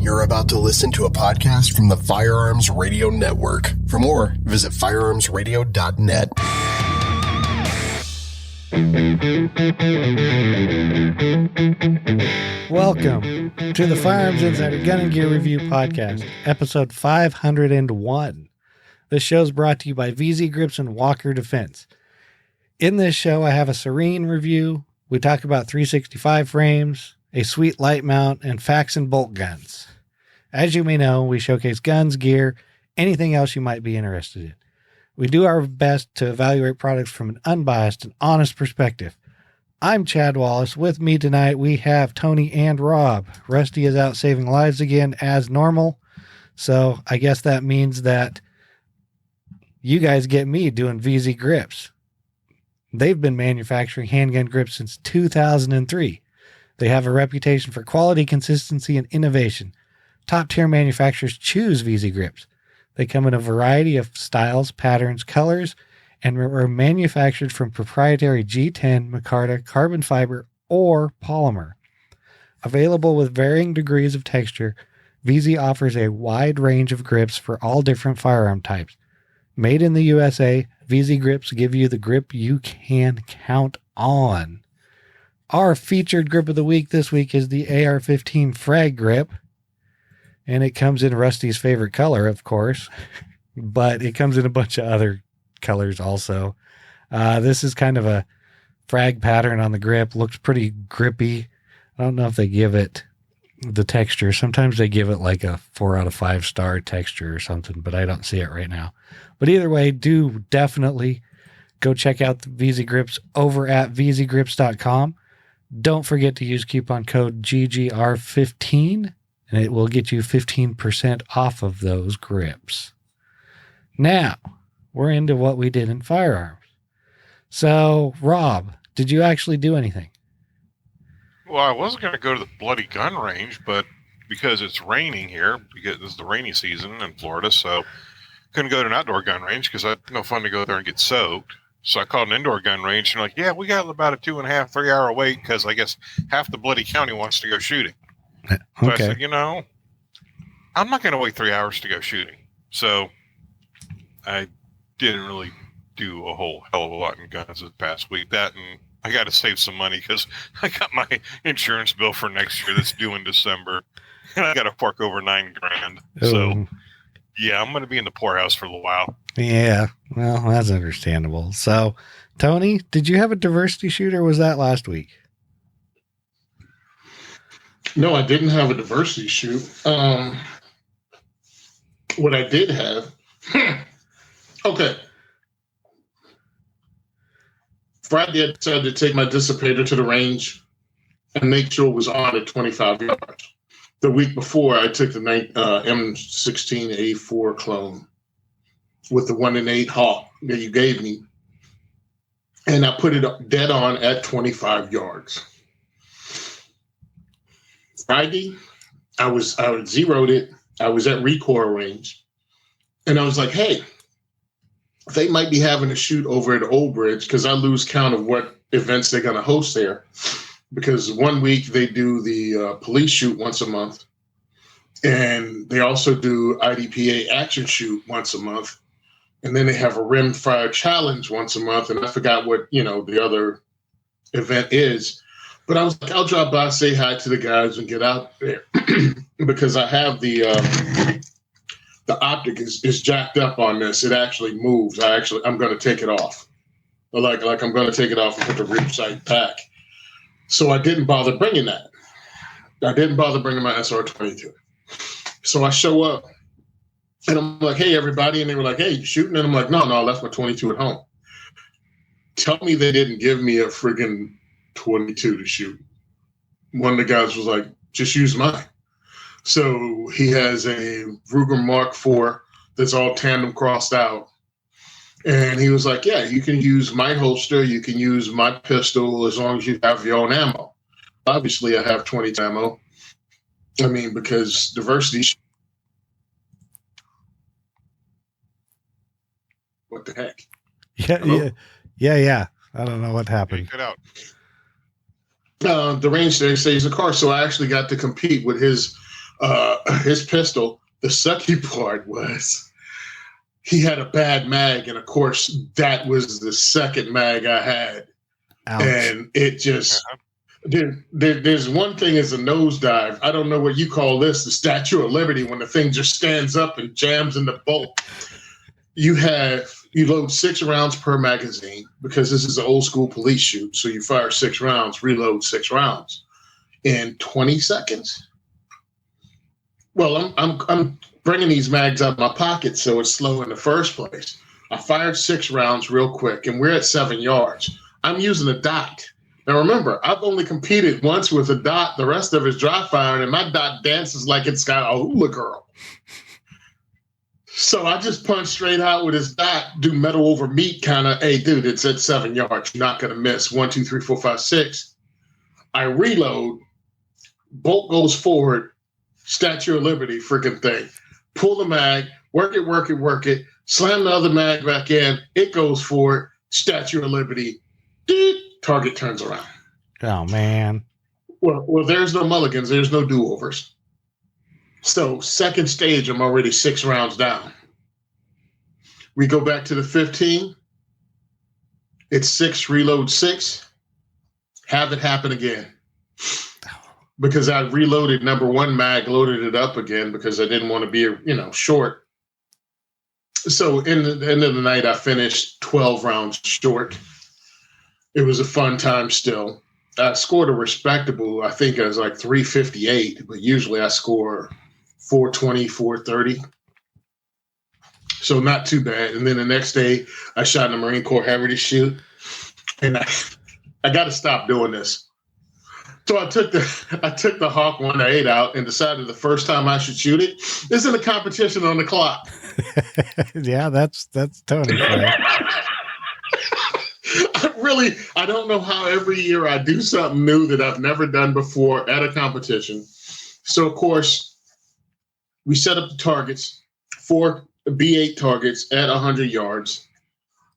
You're about to listen to a podcast from the Firearms Radio Network. For more, visit firearmsradio.net. Welcome to the Firearms Insider Gun and Gear Review Podcast, episode 501. This show is brought to you by VZ Grips and Walker Defense. In this show, I have a Serene review. We talk about 365 frames, a sweet light mount, and Faxon bolt guns. As you may know, we showcase guns, gear, anything else you might be interested in. We do our best to evaluate products from an unbiased and honest perspective. I'm Chad Wallace. With me tonight, we have Tony and Rob. Rusty is out saving lives again as normal. So I guess that means that you guys get me doing VZ Grips. They've been manufacturing handgun grips since 2003. They have a reputation for quality, consistency, and innovation. Top-tier manufacturers choose VZ Grips. They come in a variety of styles, patterns, colors, and are manufactured from proprietary G10, micarta, carbon fiber, or polymer. Available with varying degrees of texture, VZ offers a wide range of grips for all different firearm types. Made in the USA, VZ Grips give you the grip you can count on. Our featured grip of the week this week is the AR-15 Frag Grip. And it comes in Rusty's favorite color, of course, but it comes in a bunch of other colors also. This is kind of a frag pattern on the grip. Looks pretty grippy. I don't know if they give it the texture. Sometimes they give it like a 4 out of 5 star texture or something, but I don't see it right now. But either way, do definitely go check out the VZ Grips over at vzgrips.com. Don't forget to use coupon code GGR15. And it will get you 15% off of those grips. Now, we're into what we did in firearms. So, Rob, did you actually do anything? Well, I wasn't going to go to the bloody gun range, but because it's raining here, because it's the rainy season in Florida, so couldn't go to an outdoor gun range because it's no fun to go there and get soaked. So I called an indoor gun range, and like, yeah, we got about a 2.5, 3 hour wait because I guess half the bloody county wants to go shooting. Okay. So I said, I'm not going to wait 3 hours to go shooting. So I didn't really do a whole hell of a lot in guns this past week. That and I got to save some money because I got my insurance bill for next year that's due in December. And I got to fork over $9,000. So yeah, I'm going to be in the poorhouse for a little while. Yeah, well, that's understandable. So, Tony, did you have a diversity shoot or was that last week? No, I didn't have a diversity shoot. What I did have, okay. Friday, I decided to take my dissipator to the range and make sure it was on at 25 yards. The week before, I took the M16A4 clone with the 1-in-8 Hawk that you gave me, and I put it dead on at 25 yards. Friday, I zeroed it. I was at recoil range, and I was like, "Hey, they might be having a shoot over at Old Bridge because I lose count of what events they're going to host there. Because one week they do the police shoot once a month, and they also do IDPA action shoot once a month, and then they have a rim fire challenge once a month, and I forgot what the other event is." But I was like, I'll drop by, say hi to the guys, and get out there because I have the optic is jacked up on this. It actually moves. I'm going to take it off. Like I'm going to take it off and put the rib sight back. So I didn't bother bringing that. I didn't bother bringing my SR22. So I show up, and I'm like, "Hey, everybody," and they were like, "Hey, you shooting?" And I'm like, "No, I left my 22 at home." Tell me they didn't give me a friggin' 22 to shoot. One of the guys was like, "Just use mine." So he has a Ruger Mark IV that's all tandem crossed out. And he was like, "Yeah, you can use my holster. You can use my pistol as long as you have your own ammo." Obviously, I have 20 ammo. I mean, because diversity. What the heck? Yeah. I don't know what happened. Get out. The range there stays in the car, so I actually got to compete with his his pistol, the sucky part was he had a bad mag, and of course that was the second mag I had. Ouch. And it just there's one thing as a nosedive. I don't know what you call this, the Statue of Liberty, when the thing just stands up and jams in the bolt. You load 6 rounds per magazine, because this is an old school police shoot. So you fire 6 rounds, reload 6 rounds in 20 seconds. Well, I'm bringing these mags out of my pocket, so it's slow in the first place. I fired 6 rounds real quick, and we're at 7 yards. I'm using a dot. Now remember, I've only competed once with a dot. The rest of it is dry firing, and my dot dances like it's got a hula girl. So I just punch straight out with his dot, do metal over meat kind of, hey, dude, it's at 7 yards. You're not going to miss. 1, 2, 3, 4, 5, 6. I reload. Bolt goes forward. Statue of Liberty freaking thing. Pull the mag. Work it. Slam the other mag back in. It goes forward. Statue of Liberty. Target turns around. Oh, man. Well, there's no mulligans. There's no do-overs. So second stage, I'm already 6 rounds down. We go back to the 15. It's 6, reload 6. Have it happen again. Because I reloaded number 1 mag, loaded it up again because I didn't want to be, short. So in the end of the night, I finished 12 rounds short. It was a fun time still. I scored a respectable, I think it was like 358, but usually I score 420, 430. So not too bad. And then the next day, I shot in the Marine Corps Heritage Shoot. And I got to stop doing this. So I took the Hawk 1-8 out and decided the first time I should shoot it is in a competition on the clock. Yeah, that's Tony. I don't know how every year I do something new that I've never done before at a competition. So, of course, we set up the targets, 4 B8 targets at 100 yards.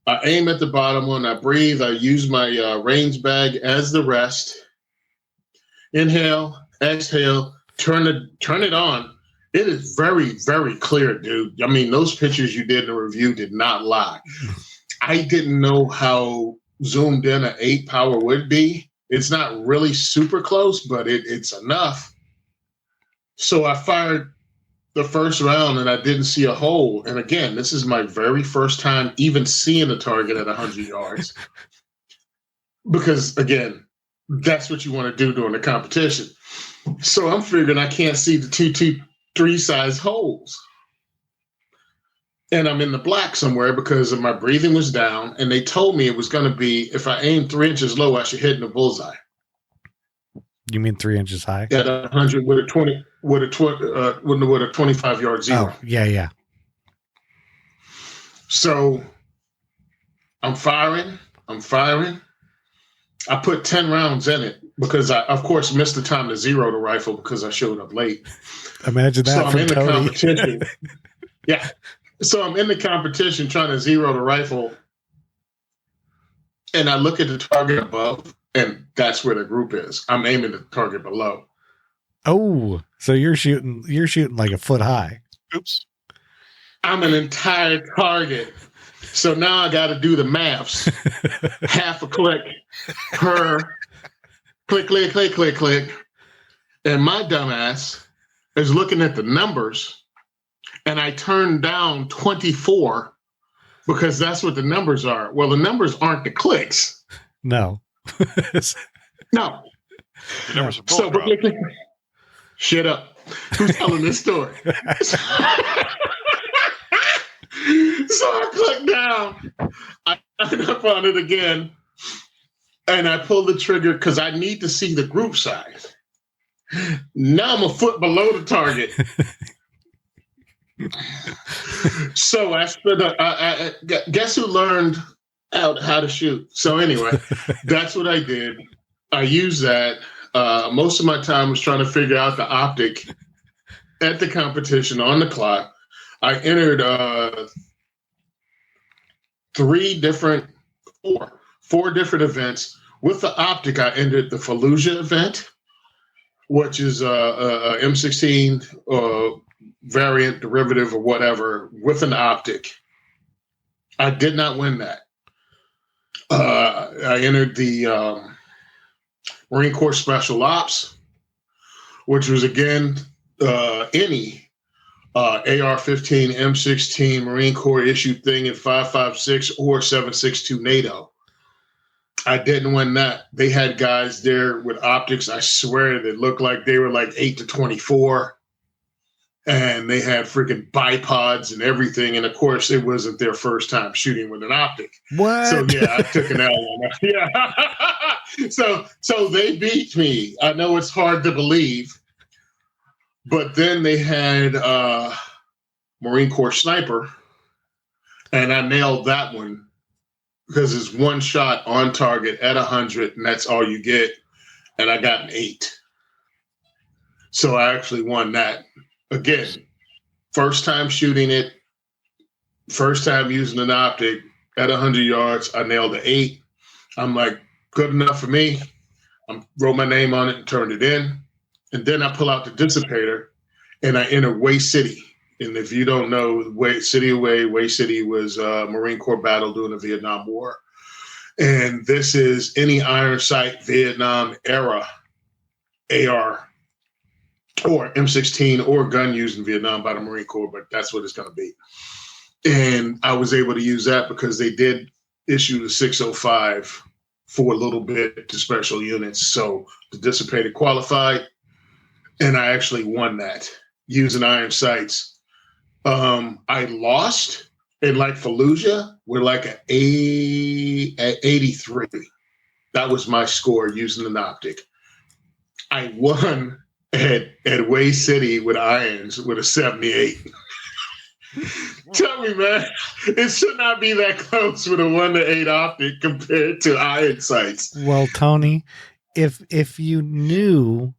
I aim at the bottom one. I breathe. I use my range bag as the rest. Inhale, exhale, turn it on. It is very, very clear, dude. I mean, those pictures you did in the review did not lie. I didn't know how zoomed in an 8 power would be. It's not really super close, but it's enough. So I fired the first round and I didn't see a hole. And again, this is my very first time even seeing a target at 100 yards. Because again, that's what you want to do during the competition. So I'm figuring I can't see the 2-3 size holes. And I'm in the black somewhere because of my breathing was down. And they told me it was going to be, if I aim 3 inches low, I should hit in the bullseye. You mean 3 inches high? At 100 with a 25 yard zero. Oh, yeah. So I'm firing. I put 10 rounds in it because I, of course, missed the time to zero the rifle because I showed up late. Imagine that. So I'm in the Tony. competition. Yeah. So I'm in the competition trying to zero the rifle. And I look at the target above, and that's where the group is. I'm aiming the target below. Oh, so you're shooting like a foot high. Oops. I'm an entire target. So now I got to do the maths. Half a click per click. And my dumbass is looking at the numbers, and I turned down 24 because that's what the numbers are. Well, the numbers aren't the clicks. No. No. The numbers are bull drop. Shut up. Who's telling this story? So I click down, I turn up on it again, and I pull the trigger because I need to see the group size. Now I'm a foot below the target. So I guess who learned out how to shoot. So anyway, that's what I did. I used that. Most of my time was trying to figure out the optic at the competition on the clock. I entered four different events. With the optic, I entered the Fallujah event, which is a M16 variant, derivative, or whatever, with an optic. I did not win that. I entered the Marine Corps Special Ops, which was, again, any AR-15, M16 Marine Corps issued thing in 5.56 or 7.62 NATO. I didn't win that. They had guys there with optics, I swear, that looked like they were like 8 to 24. And they had freaking bipods and everything. And of course, it wasn't their first time shooting with an optic. What? So yeah, I took an L on that. Yeah. So they beat me. I know it's hard to believe. But then they had Marine Corps Sniper. And I nailed that one because it's one shot on target at 100, and that's all you get. And I got an 8. So I actually won that. Again, first time shooting it, first time using an optic at 100 yards. I nailed an 8. I'm like, good enough for me. I wrote my name on it and turned it in. And then I pull out the dissipator and I enter Way City. And if you don't know, Way City was a Marine Corps battle during the Vietnam War. And this is any iron sight Vietnam era AR or M16 or gun used in Vietnam by the Marine Corps, but that's what it's going to be. And I was able to use that because they did issue the 605 for a little bit to special units. So the dissipated qualified, and I actually won that using iron sights. I lost in like Fallujah. We're like at 83. That was my score using an optic. I won at Way City with irons with a 78. Tell me, man, it should not be that close with a 1-8 optic compared to iron sights. Well, Tony, if you knew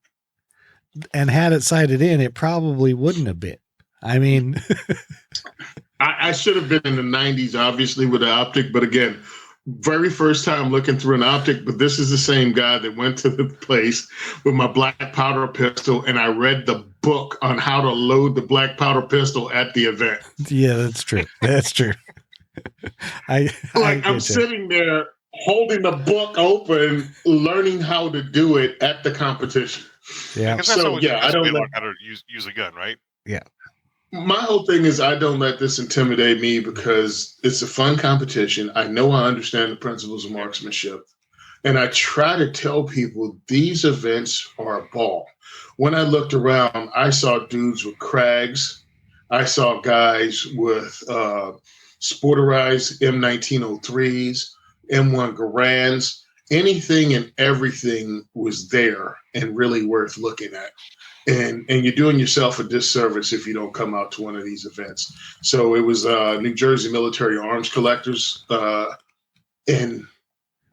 and had it sighted in, it probably wouldn't have been. I mean, I should have been in the 90s, obviously, with the optic. But again, very first time looking through an optic. But this is the same guy that went to the place with my black powder pistol, and I read the book on how to load the black powder pistol at the event. Yeah, that's true. That's true. I'm sitting there holding the book open, learning how to do it at the competition. Yeah. So yeah, I don't know how to use a gun, right? Yeah. My whole thing is I don't let this intimidate me because it's a fun competition. I know I understand the principles of marksmanship. And I try to tell people these events are a ball. When I looked around, I saw dudes with Krags. I saw guys with sporterized M1903s, M1 Garands. Anything and everything was there and really worth looking at. And you're doing yourself a disservice if you don't come out to one of these events. So it was New Jersey Military Arms Collectors, and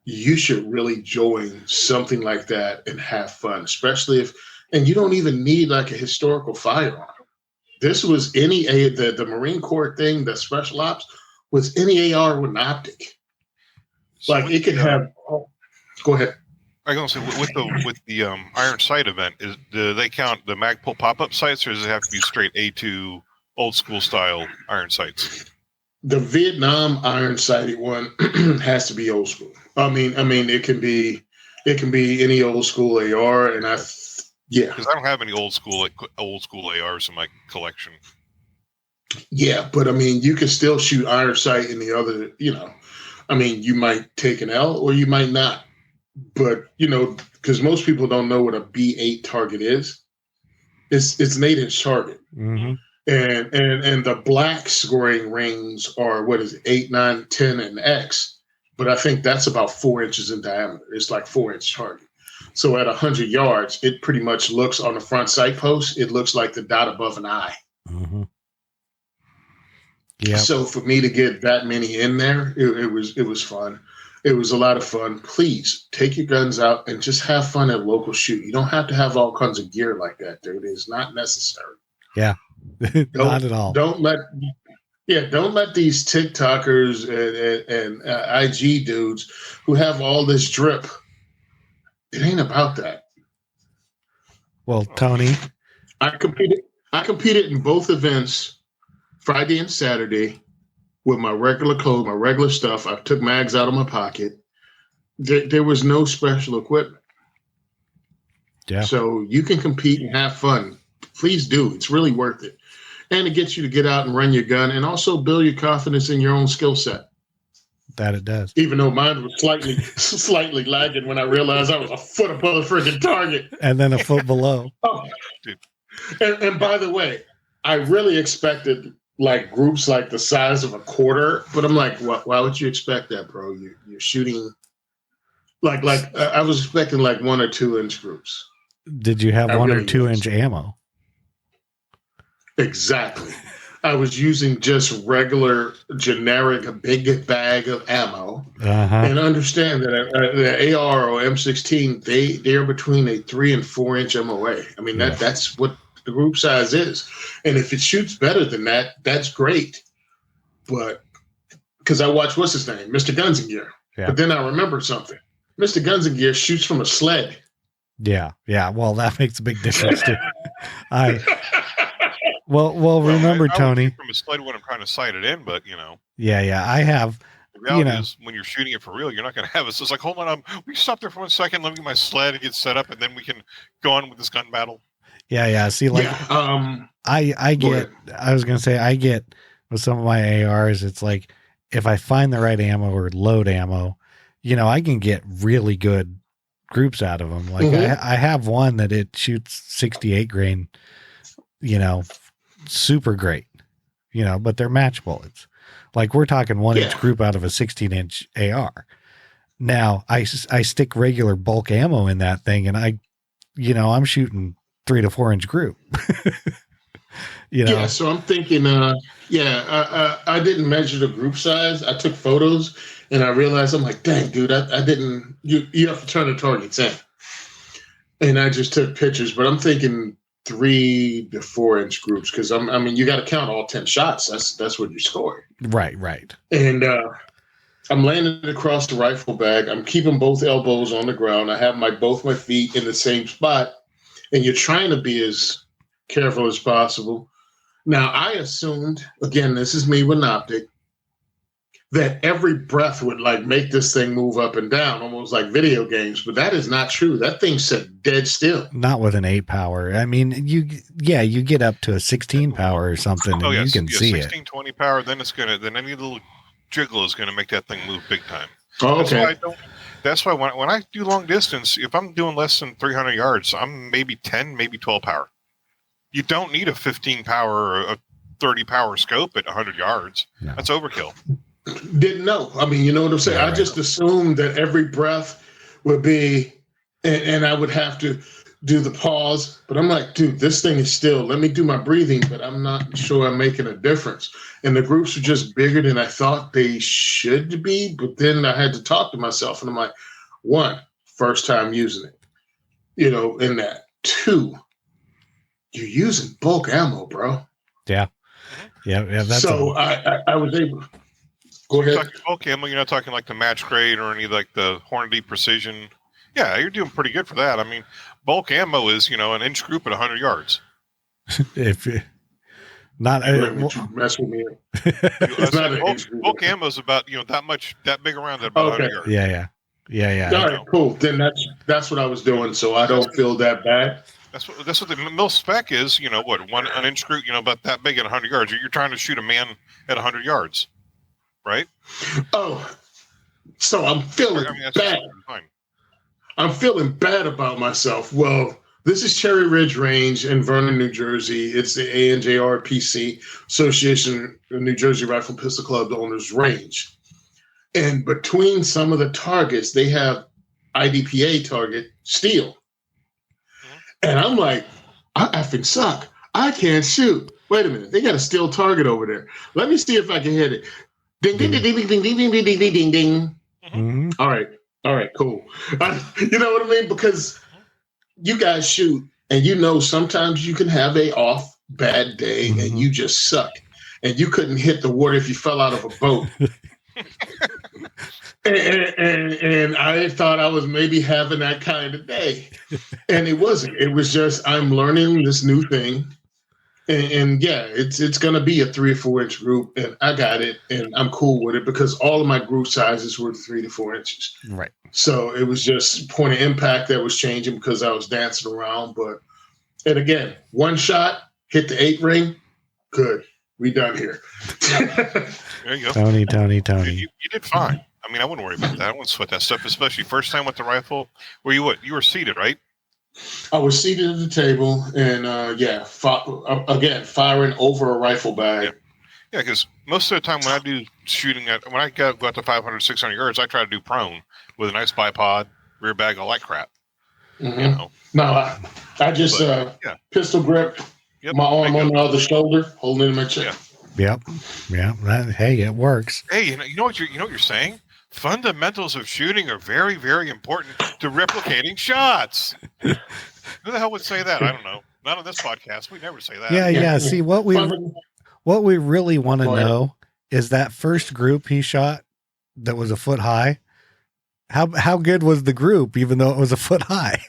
you should really join something like that and have fun, especially and you don't even need like a historical firearm. This was the Marine Corps thing, the special ops, was any AR with an optic. So like it could have. Go ahead. I was going to say with the iron sight event, do they count the Magpul pop-up sights, or does it have to be straight A2 old school style iron sights? The Vietnam iron sighted one has to be old school. I mean, it can be any old school AR, and because I don't have any old school ARs in my collection. Yeah, but I mean, you can still shoot iron sight in the other. You might take an L or you might not. But, because most people don't know what a B8 target is. It's an 8-inch target. Mm-hmm. And the black scoring rings are, 8, 9, 10, and X. But I think that's about 4 inches in diameter. It's like 4-inch target. So at 100 yards, it pretty much looks on the front sight post. It looks like the dot above an eye. Mm-hmm. Yeah. So for me to get that many in there, it was fun. It was a lot of fun. Please take your guns out and just have fun at local shoot. You don't have to have all kinds of gear like that, dude. It's not necessary. Yeah, not at all. Don't let these TikTokers and IG dudes who have all this drip. It ain't about that. Well, Tony, I competed in both events, Friday and Saturday, with my regular clothes, my regular stuff. I took mags out of my pocket. There was no special equipment. yeah, So you can compete and have fun. Please do. It's really worth it. And it gets you to get out and run your gun and also build your confidence in your own skill set. that it does. Even though mine was slightly lagging when I realized I was a foot above the freaking target. And then a foot below. Oh. And by the way, I really expected like groups like the size of a quarter, but I'm like, why would you expect that, bro? You're shooting like I was expecting like 1 or 2 inch groups. Did you have 1 really or 2 was. inch ammo? Exactly. I was using just regular, generic, big bag of ammo. Uh-huh. And understand that the AR or M16, they're between a 3 and 4 inch MOA. I mean, that's what the group size is. And if it shoots better than that, that's great. But because I watched, what's his name? Mr. Guns and Gear. Yeah. But then I remembered something. Mr. Guns and Gear shoots from a sled. Yeah. Well, that makes a big difference too. Well, remember, I Tony. would shoot from a sled when I'm trying to sight it in, but Yeah. I have. The reality is, when you're shooting it for real, you're not going to have it. So it's like, hold on, we stop there for 1 second. Let me get my sled and get set up, and then we can go on with this gun battle. Yeah. See, like, I get. I was gonna say, I get with some of my ARs. It's like if I find the right ammo or load ammo, I can get really good groups out of them. Like I have one that it shoots 68 grain. Super great. But they're match bullets. Like we're talking 1 inch group out of a 16 inch AR. Now I stick regular bulk ammo in that thing, and I'm shooting 3 to 4 inch group. Yeah, so I'm thinking, I didn't measure the group size. I took photos, and I realized I'm like, dang, dude, I didn't. You have to turn the targets in, and I just took pictures. But I'm thinking 3 to 4 inch groups because you got to count all 10 shots. That's what you scored. Right. And I'm landing across the rifle bag. I'm keeping both elbows on the ground. I have both my feet in the same spot, and you're trying to be as careful as possible. Now, I assumed, again, this is me with an optic, that every breath would like make this thing move up and down, almost like video games, but that is not true. That thing sat dead still. Not with an 8 power. I mean, you get up to a 16 power or something, and you can see 16, 20 power, then any little jiggle is gonna make that thing move big time. Oh, okay. That's why when I do long distance, if I'm doing less than 300 yards, I'm maybe 10, maybe 12 power. You don't need a 15 power or a 30 power scope at 100 yards. No. That's overkill. Didn't know. I mean, you know what I'm saying? I just assumed that every breath would be, and I would have to do the pause. But I'm like, dude, this thing is still, let me do my breathing, but I'm not sure I'm making a difference. And the groups are just bigger than I thought they should be. But then I had to talk to myself, and I'm like, 1, first time using it, in that. 2, you're using bulk ammo, bro. Yeah. That's so I was able. Go ahead. You're talking bulk ammo. You're not talking like the match grade or any like the Hornady Precision. Yeah, you're doing pretty good for that. I mean, bulk ammo is an inch group at 100 yards. If not, mess with me. It's not bulk ammo is about that big around at about 100 yards. Yeah. All right, cool. Then that's what I was doing, so I don't feel that bad. That's what the mil spec is. An inch group, about that big at 100 yards. You're trying to shoot a man at 100 yards, right? Oh, so I'm feeling bad. I'm feeling bad about myself. Well, this is Cherry Ridge Range in Vernon, New Jersey. It's the ANJRPC, Association of New Jersey Rifle Pistol Club Owners Range. And between some of the targets, they have IDPA target steel. And I'm like, I effing suck. I can't shoot. Wait a minute. They got a steel target over there. Let me see if I can hit it. Ding, ding, ding, ding, ding, ding, ding, ding, ding, ding, ding, ding. Mm-hmm. All right, cool. You know what I mean? Because you guys shoot, and sometimes you can have a off bad day, and you just suck. And you couldn't hit the water if you fell out of a boat. And I thought I was maybe having that kind of day. And it wasn't. It was just I'm learning this new thing. And yeah, it's going to be a 3 or 4 inch group. And I got it. And I'm cool with it because all of my group sizes were 3 to 4 inches. Right. So it was just point of impact that was changing because I was dancing around. And again, one shot, hit the 8 ring. Good. We done here. There you go. Tony. You did fine. I mean, I wouldn't worry about that. I wouldn't sweat that stuff, especially first time with the rifle. Were you what? You were seated, right? I was seated at the table and, again, firing over a rifle bag. Yeah, because most of the time when I do shooting when I go out to 500, 600 yards, I try to do prone with a nice bipod, rear bag, all that crap. Mm-hmm. You know. No, I just pistol grip, my arm on the other shoulder, holding it in my chest. Yep. Yeah. Hey, it works. Hey, you know what you're saying? Fundamentals of shooting are very, very important to replicating shots. Who the hell would say that? I don't know. Not on this podcast. We never say that. Yeah. See, what we really want to know is that first group he shot that was a foot high. How good was the group, even though it was a foot high?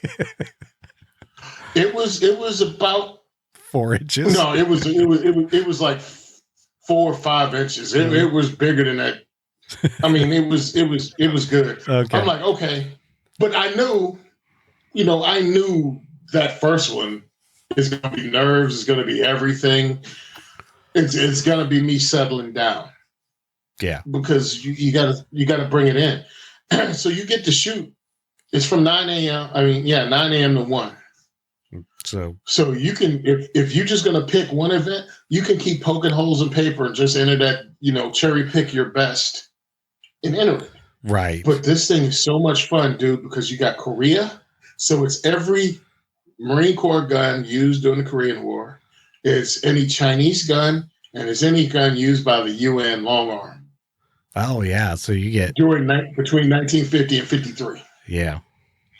It was about 4 inches. No, it was like 4 or 5 inches. It was bigger than that. I mean, it was good. Okay. I'm like, okay, but I knew that first one is going to be nerves. It's going to be everything. It's going to be me settling down. Yeah, because you got to bring it in. So you get to shoot. It's from 9 a.m. 9 a.m. to 1. So you can, if you're just going to pick one event, you can keep poking holes in paper and just enter that, cherry pick your best and enter it. Right. But this thing is so much fun, dude, because you got Korea. So it's every Marine Corps gun used during the Korean War. It's any Chinese gun, and it's any gun used by the UN long arm. Oh, yeah. So you get between 1950 and 53. Yeah.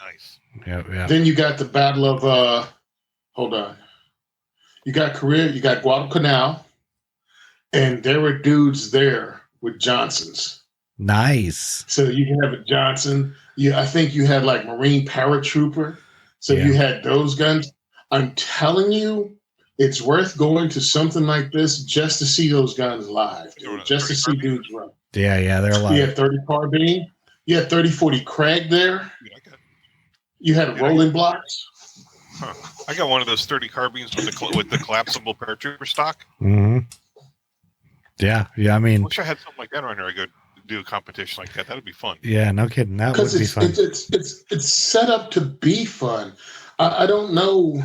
Nice. Yeah. Then you got the Battle of hold on. You got Korea, you got Guadalcanal, and there were dudes there with Johnsons. Nice. So you can have a Johnson. I think you had like Marine paratrooper. So you had those guns. I'm telling you, it's worth going to something like this just to see those guns live, dude, just to see dudes run. Yeah, they're live. You had 30 carbine. You had 30-40 Krag there. You had rolling blocks. Huh. I got one of those 30 carbines with the collapsible paratrooper stock. Mm-hmm. Yeah. I mean, I wish I had something like that around here. I could do a competition like that. That'd be fun. Yeah, no kidding. That would be fun. It's set up to be fun. I don't know.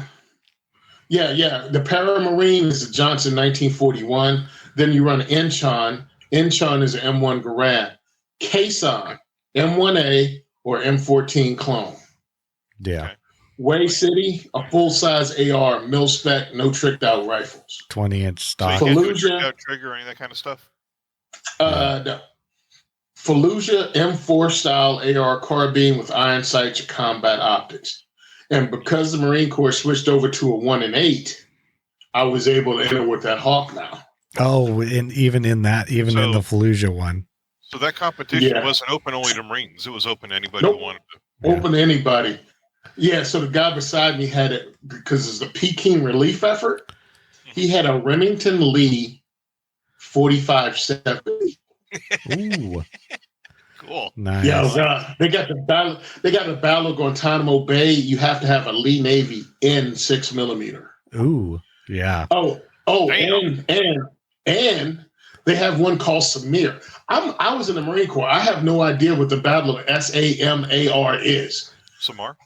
Yeah. The Paramarine is a Johnson 1941. Then you run Incheon. Incheon is an M1 Garand. Kason, M1A or M14 clone. Yeah. Okay. Way City, a full-size AR, mil-spec, no tricked-out rifles. 20-inch stock. So Fallujah, trigger, any of that kind of stuff? No. Fallujah M4 style AR carbine with iron sights or combat optics. And because the Marine Corps switched over to a 1 and 8, I was able to enter with that Hawk now. Oh, and even in the Fallujah one. So that competition wasn't open only to Marines. It was open to anybody who wanted to. Open to anybody. Yeah, so the guy beside me had it because it's the Peking relief effort. He had a Remington Lee 4570. Ooh. Cool. Nice. Yeah, they got the battle. They got the Battle of Guantanamo Bay. You have to have a Lee Navy N 6mm. Ooh, yeah. Oh, and they have one called Samir. I was in the Marine Corps. I have no idea what the Battle of SAMAR is. Samar.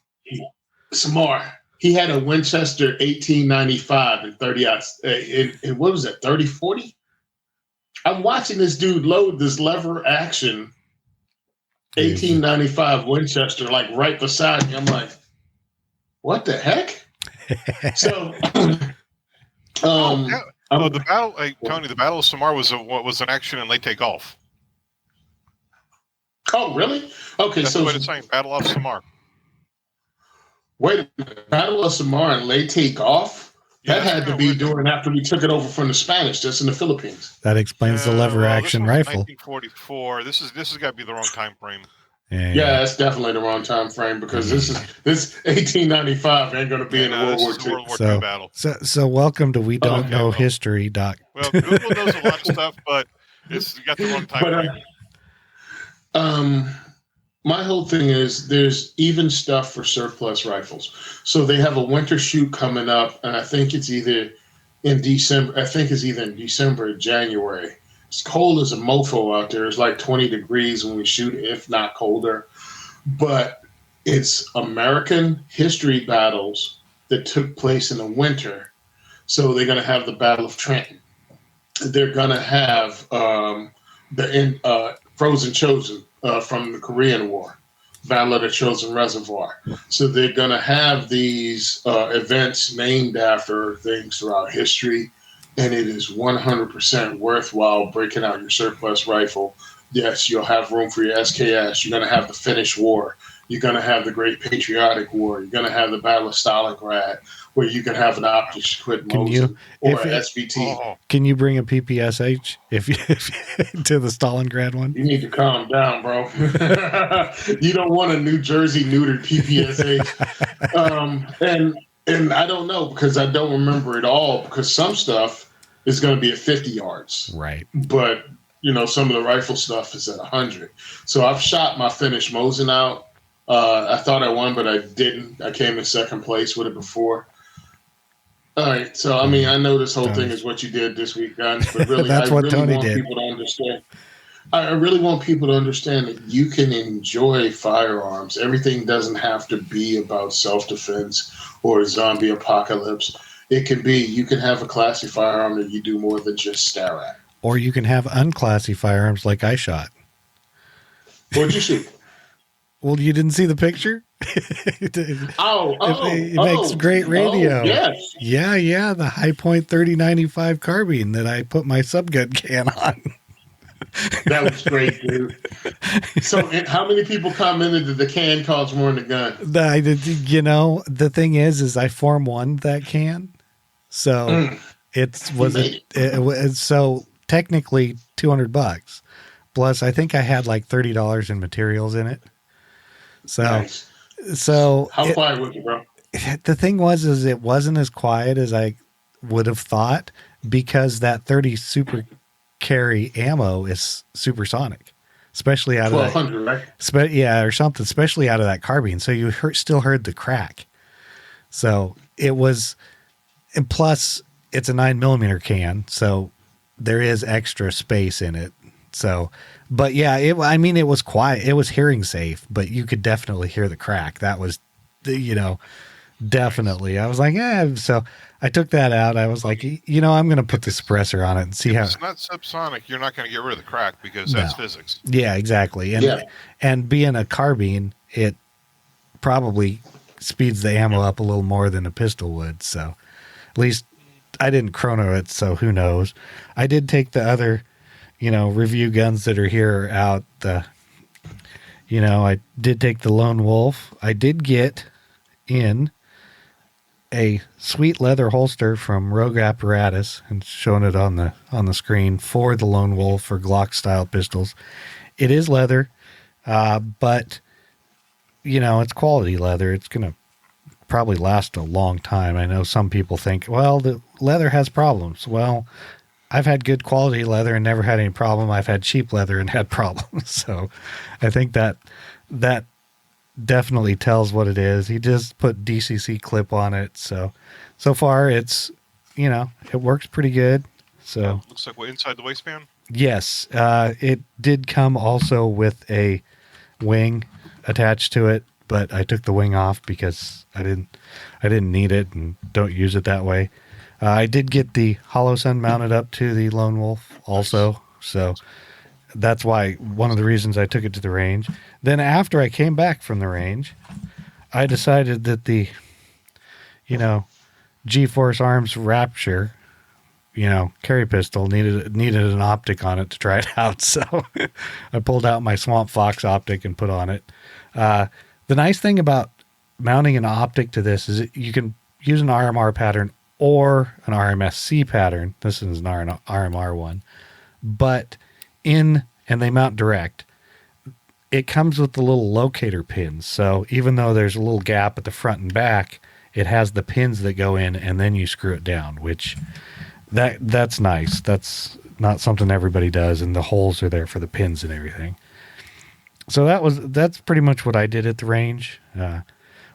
He had a Winchester 1895 and 30 and what was that, 30-40? I'm watching this dude load this lever action 1895 Winchester like right beside me. I'm like, what the heck? So the battle, Tony, the Battle of Samar was an action in Leyte Gulf. Oh, really? Okay, that's what it's saying. Battle of Samar. Wait a minute. Battle of Samar and Leyte Gulf? That had to be during after we took it over from the Spanish, just in the Philippines. That explains the lever action rifle. 1944. This has got to be the wrong time frame. Yeah, that's definitely the wrong time frame because this 1895 ain't going to be in World War II. World War II battle. So welcome to We Don't Know History, Doc. Well, Google knows a lot of stuff, but it's got the wrong time frame. My whole thing is there's even stuff for surplus rifles. So they have a winter shoot coming up, and I think it's either in December. I think it's either in December or January. It's cold as a mofo out there. It's like 20 degrees when we shoot, if not colder. But it's American history battles that took place in the winter. So they're going to have the Battle of Trenton. They're going to have the Frozen Chosen from the Korean War, Battle of the Chosen Reservoir. So they're going to have these events named after things throughout history. And it is 100% worthwhile breaking out your surplus rifle. Yes, you'll have room for your SKS. You're going to have the Finnish War. You're going to have the Great Patriotic War. You're going to have the Battle of Stalingrad, where you can have an optics quit Mosin or an SVT. Can you bring a PPSH if you to the Stalingrad one? You need to calm down, bro. You don't want a New Jersey neutered PPSH. And I don't know because I don't remember it all because some stuff is going to be at 50 yards. Right. But, some of the rifle stuff is at 100. So I've shot my Finnish Mosin out. I thought I won, but I didn't. I came in second place with it before. All right. So, I know this whole thing is what you did this week, guys, but really, That's what Tony did. People to understand. I really want people to understand that you can enjoy firearms. Everything doesn't have to be about self-defense or zombie apocalypse. It can be, you can have a classy firearm that you do more than just stare at. Or you can have unclassy firearms like I shot. What'd you shoot? Well, you didn't see the picture? It makes great radio. Yes. Yeah, the High Point 3095 carbine that I put my subgun can on. That was great, dude. So, how many people commented that the can costs more than the gun? The thing is I Form 1 that can. So so technically $200. Plus, I think I had like $30 in materials in it. So, nice. So how quiet was it, bro? The thing was, it wasn't as quiet as I would have thought because that 30 super carry ammo is supersonic, especially out of that, 1200, right? Or something, especially out of that carbine. So you still heard the crack. So it was, and plus it's a 9mm can, so there is extra space in it. So, but yeah, it was quiet. It was hearing safe, but you could definitely hear the crack. That was, definitely. I was like, so I took that out. I was like, I'm going to put the suppressor on it and see how. It's not subsonic. You're not going to get rid of the crack because that's physics. Yeah, exactly. And being a carbine, it probably speeds the ammo up a little more than a pistol would. So at least I didn't chrono it. So who knows? I did take the other, review guns that are here out. I did take the Lone Wolf. I did get in a sweet leather holster from Rogue Apparatus and showing it on the screen for the Lone Wolf for Glock style pistols. It is leather, but it's quality leather. It's going to probably last a long time. I know some people think, well, the leather has problems. Well, I've had good quality leather and never had any problem. I've had cheap leather and had problems. So I think that definitely tells what it is. He just put DCC clip on it. So far it's, it works pretty good. So looks like inside the waistband. Yes. It did come also with a wing attached to it, but I took the wing off because I didn't need it and don't use it that way. I did get the Hollow Sun mounted up to the Lone Wolf also. So that's why one of the reasons I took it to the range. Then after I came back from the range, I decided that the, G-Force Arms Rapture, carry pistol needed an optic on it to try it out. So I pulled out my Swamp Fox optic and put on it. The nice thing about mounting an optic to this is you can use an RMR pattern or an RMSC pattern. This is an RMR one, but and they mount direct. It comes with the little locator pins. So even though there's a little gap at the front and back, it has the pins that go in, and then you screw it down, which that's nice. That's not something everybody does, and the holes are there for the pins and everything. So that's pretty much what I did at the range.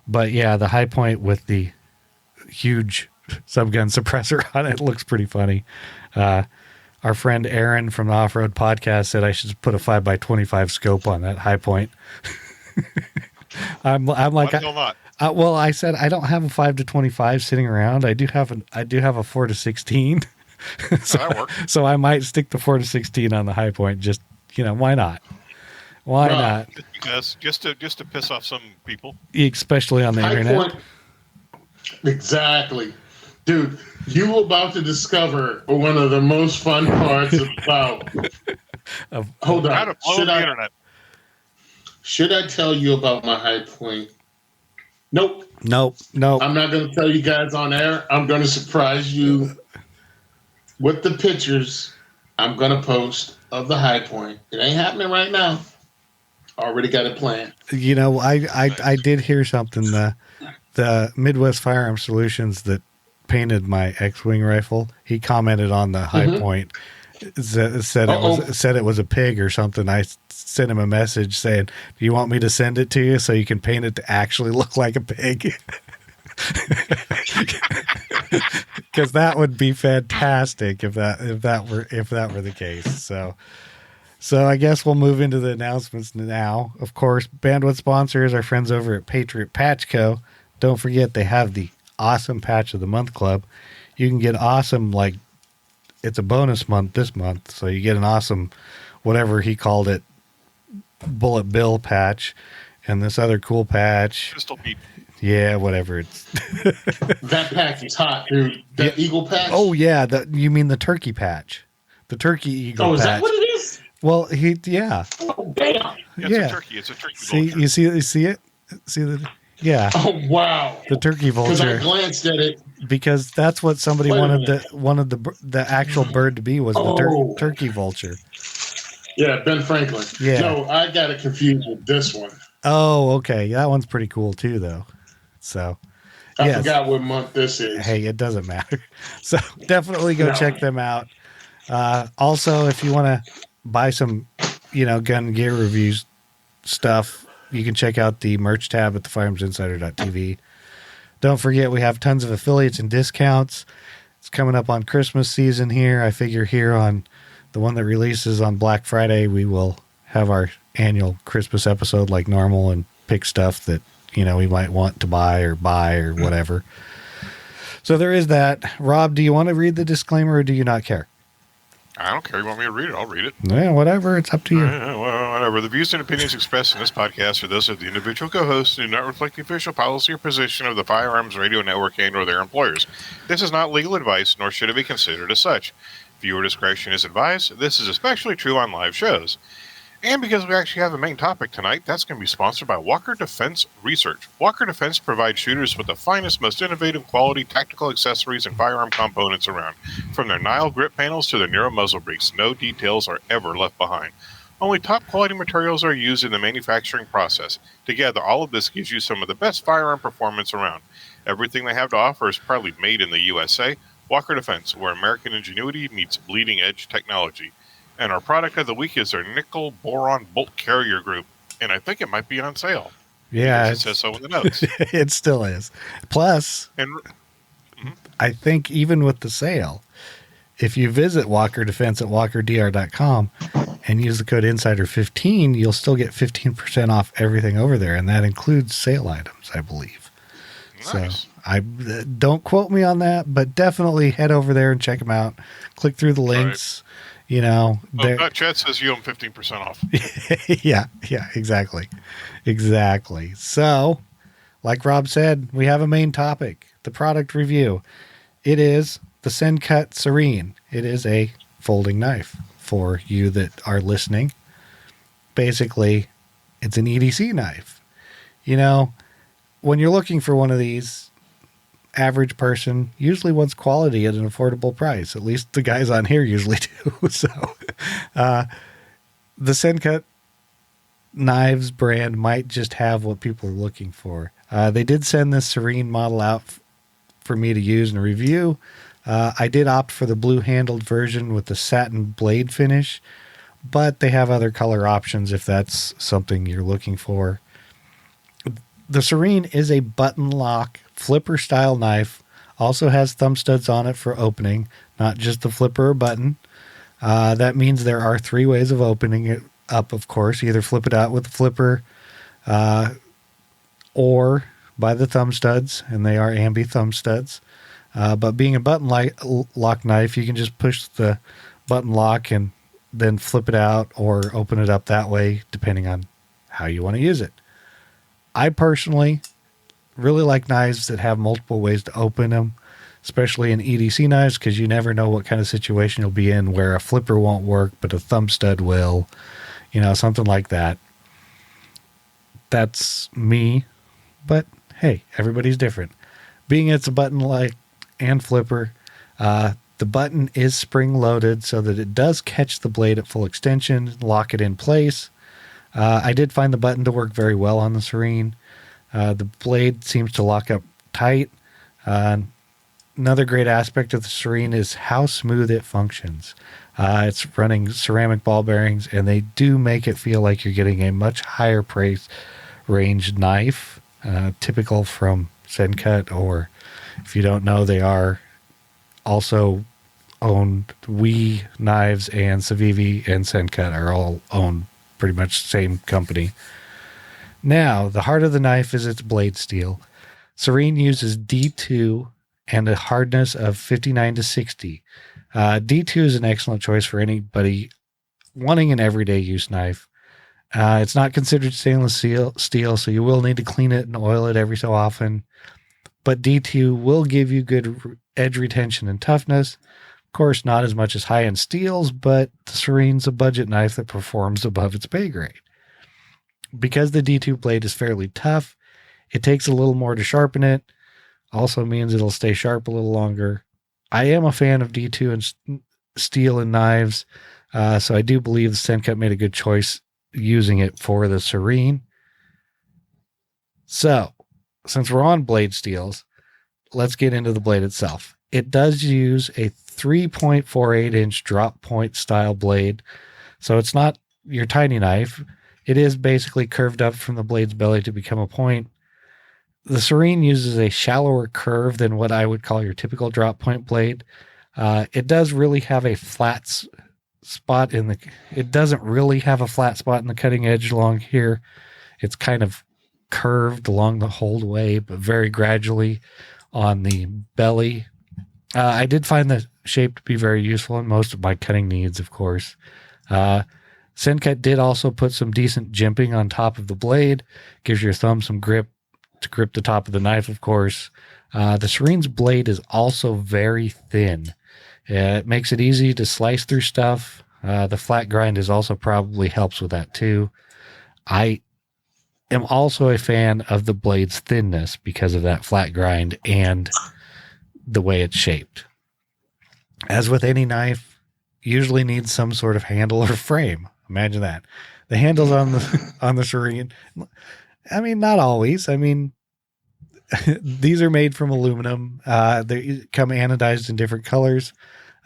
But yeah, the High Point with the huge subgun suppressor on it looks pretty funny. Our friend Aaron from the Off-Road Podcast said I should put a 5x25 scope on that High Point. I'm like, well, I said I don't have a 5-25 sitting around. I do have a 4-16. So I might stick the 4-16 on the High Point. Just, why not? Why not? Because just to piss off some people, especially on the internet. Point, exactly, dude. You about to discover one of the most fun parts about. Hold on. Should I tell you about my High Point? Nope. I'm not going to tell you guys on air. I'm going to surprise you with the pictures I'm going to post of the High Point. It ain't happening right now. Already got it planned. I did hear something. The Midwest Firearms Solutions that painted my X-Wing rifle, he commented on the High Point, said it was a pig or something. I sent him a message saying, "Do you want me to send it to you so you can paint it to actually look like a pig?" Because that would be fantastic if that were the case. So I guess we'll move into the announcements now. Of course, bandwidth sponsors, our friends over at Patriot Patch Co. Don't forget they have the Awesome Patch of the Month Club. You can get awesome, like it's a bonus month this month, so you get an awesome, whatever he called it, Bullet Bill patch, and this other cool patch. Crystal Pete. Yeah, whatever. It's that patch is hot, dude. That Eagle patch. Oh yeah, you mean the turkey patch? The turkey eagle patch. Oh, is that what it is? Well, yeah. Oh damn! It's a turkey. See, vulture. you see it? See the. Yeah. Oh wow. The turkey vulture. Because I glanced at it. Because that's what somebody wanted the actual bird to be was the turkey vulture. Yeah, Ben Franklin. Yeah. No, I got it confused with this one. Oh, okay. That one's pretty cool too, though. So. I forgot what month this is. Hey, it doesn't matter. So definitely go check them out. Also, if you want to buy some, gun gear reviews stuff, you can check out the merch tab at thefirearmsinsider.tv. Don't forget, we have tons of affiliates and discounts. It's coming up on Christmas season here. I figure here on the one that releases on Black Friday, we will have our annual Christmas episode like normal and pick stuff that, we might want to buy or whatever. So there is that. Rob, do you want to read the disclaimer or do you not care? I don't care. You want me to read it? I'll read it. Yeah, whatever. It's up to you. Well, whatever. The views and opinions expressed in this podcast are those of the individual co-hosts and do not reflect the official policy or position of the Firearms Radio Network and or their employers. This is not legal advice, nor should it be considered as such. Viewer discretion is advised. This is especially true on live shows. And because we actually have a main topic tonight, that's going to be sponsored by Walker Defense Research. Walker Defense provides shooters with the finest, most innovative quality tactical accessories and firearm components around. From their Nile grip panels to their Nero muzzle breaks, no details are ever left behind. Only top quality materials are used in the manufacturing process. Together, all of this gives you some of the best firearm performance around. Everything they have to offer is proudly made in the USA. Walker Defense, where American ingenuity meets bleeding-edge technology. And our product of the week is their nickel boron bolt carrier group. And I think it might be on sale. Yeah. It says so in the notes. It still is. Plus, I think even with the sale, if you visit Walker Defense at walkerdr.com and use the code Insider15, you'll still get 15% off everything over there. And that includes sale items, I believe. Nice. So I don't quote me on that, but definitely head over there and check them out. Click through the links. Right. Chad says you own 15% off. yeah, exactly. So, like Rob said, we have a main topic, the product review. It is the Sencut Serene. It is a folding knife for you that are listening. Basically, it's an EDC knife. When you're looking for one of these, average person usually wants quality at an affordable price. At least the guys on here usually do. So the Sencut knives brand might just have what people are looking for. They did send this Serene model out for me to use and review. I did opt for the blue handled version with the satin blade finish, but they have other color options if that's something you're looking for. The Serene is a button lock flipper style knife. Also has thumb studs on it for opening, not just the flipper or button. That means there are 3 ways of opening it up, of course. Either flip it out with the flipper or by the thumb studs, and they are ambi thumb studs. But being a button lock knife, you can just push the button lock and then flip it out or open it up that way, depending on how you want to use it. I personally really like knives that have multiple ways to open them, especially in EDC knives, because you never know what kind of situation you'll be in where a flipper won't work, but a thumb stud will, something like that. That's me, but hey, everybody's different. Being it's a button like and flipper, the button is spring loaded so that it does catch the blade at full extension, lock it in place. I did find the button to work very well on the Serene. The blade seems to lock up tight. Another great aspect of the Serene is how smooth it functions. It's running ceramic ball bearings, and they do make it feel like you're getting a much higher price range knife, typical from Sencut, or if you don't know, they are also owned. We Knives and Civivi and Sencut are all owned pretty much the same company. Now, the heart of the knife is its blade steel. Serene uses D2 and a hardness of 59 to 60. D2 is an excellent choice for anybody wanting an everyday use knife. It's not considered stainless steel, so you will need to clean it and oil it every so often. But D2 will give you good edge retention and toughness. Of course, not as much as high-end steels, but the Serene's a budget knife that performs above its pay grade. Because the D2 blade is fairly tough, it takes a little more to sharpen it. Also means it'll stay sharp a little longer. I am a fan of D2 and steel and knives, so I do believe the Sencut made a good choice using it for the Serene. So, since we're on blade steels, let's get into the blade itself. It does use a 3.48 inch drop point style blade, so it's not your tiny knife. It is basically curved up from the blade's belly to become a point. The Serene uses a shallower curve than what I would call your typical drop point blade. It does really have a flat spot it doesn't really have a flat spot in the cutting edge along here. It's kind of curved along the whole way, but very gradually on the belly. I did find the shape to be very useful in most of my cutting needs, of course. Sencut did also put some decent jimping on top of the blade. Gives your thumb some grip to grip the top of the knife, of course. The Serene's blade is also very thin. It makes it easy to slice through stuff. The flat grind is also probably helps with that too. I am also a fan of the blade's thinness because of that flat grind and the way it's shaped. As with any knife, usually needs some sort of handle or frame. Imagine that. The handles on the Serene, I mean, not always. I mean, these are made from aluminum. They come anodized in different colors.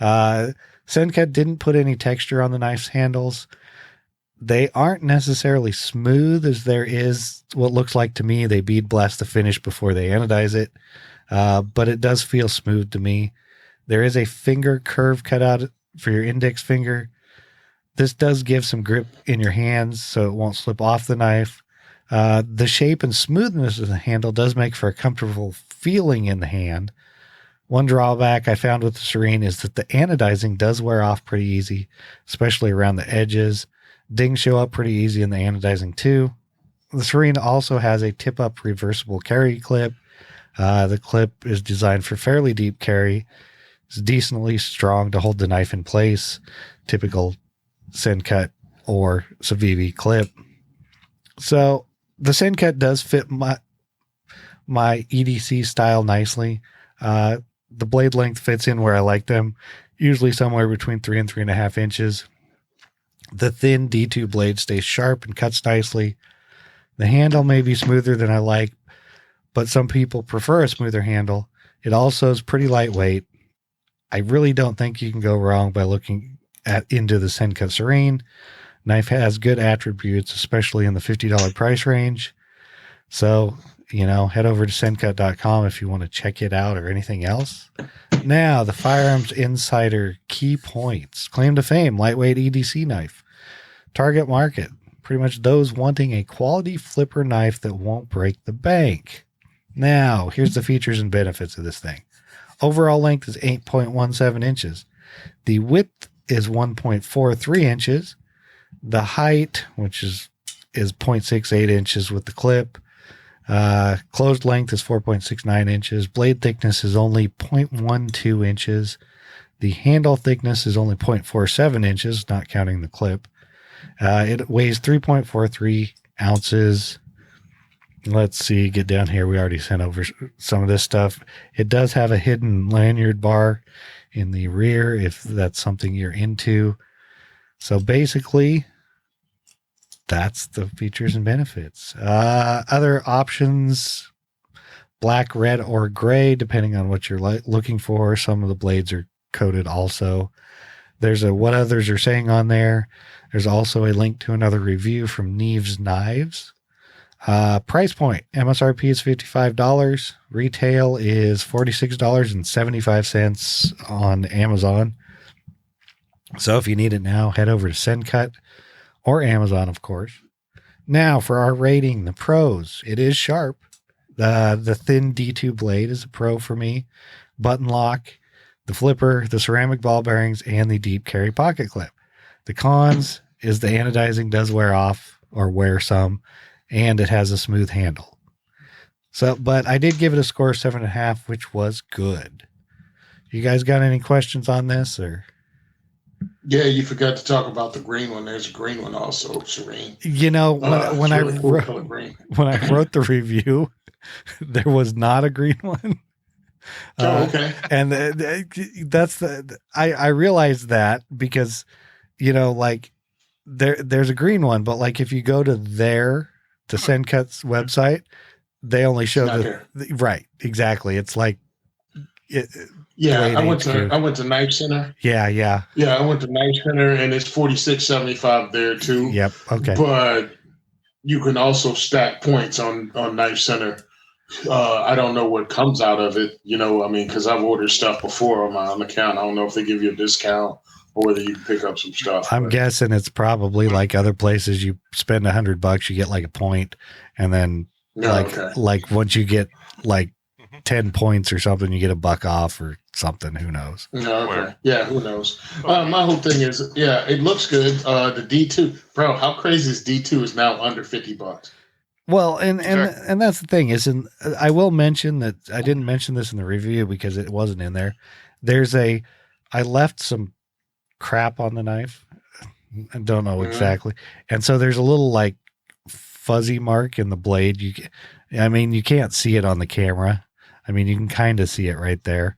Sencut didn't put any texture on the knife's handles. They aren't necessarily smooth, as there is what looks like to me. They bead blast the finish before they anodize it. But it does feel smooth to me. There is a finger curve cut out for your index finger. This does give some grip in your hands so it won't slip off the knife. The shape and smoothness of the handle does make for a comfortable feeling in the hand. One drawback I found with the Serene is that the anodizing does wear off pretty easy, especially around the edges. Dings show up pretty easy in the anodizing too. The Serene also has a tip-up reversible carry clip. The clip is designed for fairly deep carry. It's decently strong to hold the knife in place. Typical Sencut or Civivi clip. So the Sencut does fit my EDC style nicely. The blade length fits in where I like them, usually somewhere between 3 and 3.5 inches. The thin D2 blade stays sharp and cuts nicely. The handle may be smoother than I like, but some people prefer a smoother handle. It also is pretty lightweight. I really don't think you can go wrong by looking into the Sencut Serene. Knife has good attributes, especially in the $50 price range. So, head over to Sencut.com if you want to check it out or anything else. Now, the Firearms Insider key points. Claim to fame, lightweight EDC knife. Target market, pretty much those wanting a quality flipper knife that won't break the bank. Now, here's the features and benefits of this thing. Overall length is 8.17 inches. The width is 1.43 inches. The height, which is 0.68 inches with the clip. Closed length is 4.69 inches. Blade thickness is only 0.12 inches. The handle thickness is only 0.47 inches, not counting the clip. It weighs 3.43 ounces. Let's see, get down here. We already sent over some of this stuff. It does have a hidden lanyard bar in the rear if that's something you're into. So basically, that's the features and benefits. Other options, black, red, or gray, depending on what you're looking for. Some of the blades are coated also. There's a what others are saying on there. There's also a link to another review from Neves Knives. Price point, MSRP is $55. Retail is $46.75 on Amazon. So if you need it now, head over to Sencut or Amazon, of course. Now for our rating, the pros, it is sharp. The thin D2 blade is a pro for me. Button lock, the flipper, the ceramic ball bearings, and the deep carry pocket clip. The cons is the anodizing does wear off or wear some, and it has a smooth handle. So, but I did give it a score of 7.5, which was good. You guys got any questions on this or? Yeah, you forgot to talk about the green one. There's a green one also, Serene. When I wrote the review, there was not a green one. Okay. And I realized that because, there's a green one, but like if you go to the Sencut's website, they only show right. Exactly. It's like, I went to Knife Center. Yeah. Yeah, I went to Knife Center, and it's $46.75 there too. Yep. Okay. But you can also stack points on Knife Center. I don't know what comes out of it, because I've ordered stuff before on my own account. I don't know if they give you a discount or whether you can pick up some stuff. I'm guessing it's probably like other places. You spend $100, you get like a point, and then like once you get like 10 points or something, you get $1 off or something. Who knows? Okay. Yeah, who knows? My whole thing is, it looks good. The D2, bro, how crazy is D2 is now under $50. Well, and that's the thing I will mention that I didn't mention this in the review because it wasn't in there. I left some crap on the knife. I don't know exactly. And so there's a little like fuzzy mark in the blade. You can't see it on the camera. You can kind of see it right there.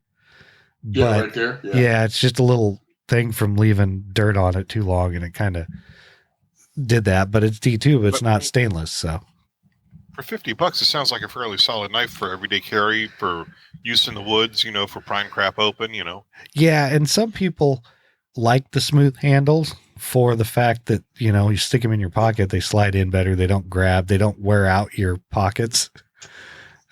Yeah, right there. Yeah, it's just a little thing from leaving dirt on it too long, and it kind of did that. But it's D2, but it's not stainless. So for $50, it sounds like a fairly solid knife for everyday carry, for use in the woods. For prying crap open. Yeah, and some people like the smooth handles for the fact that you stick them in your pocket, they slide in better. They don't grab. They don't wear out your pockets.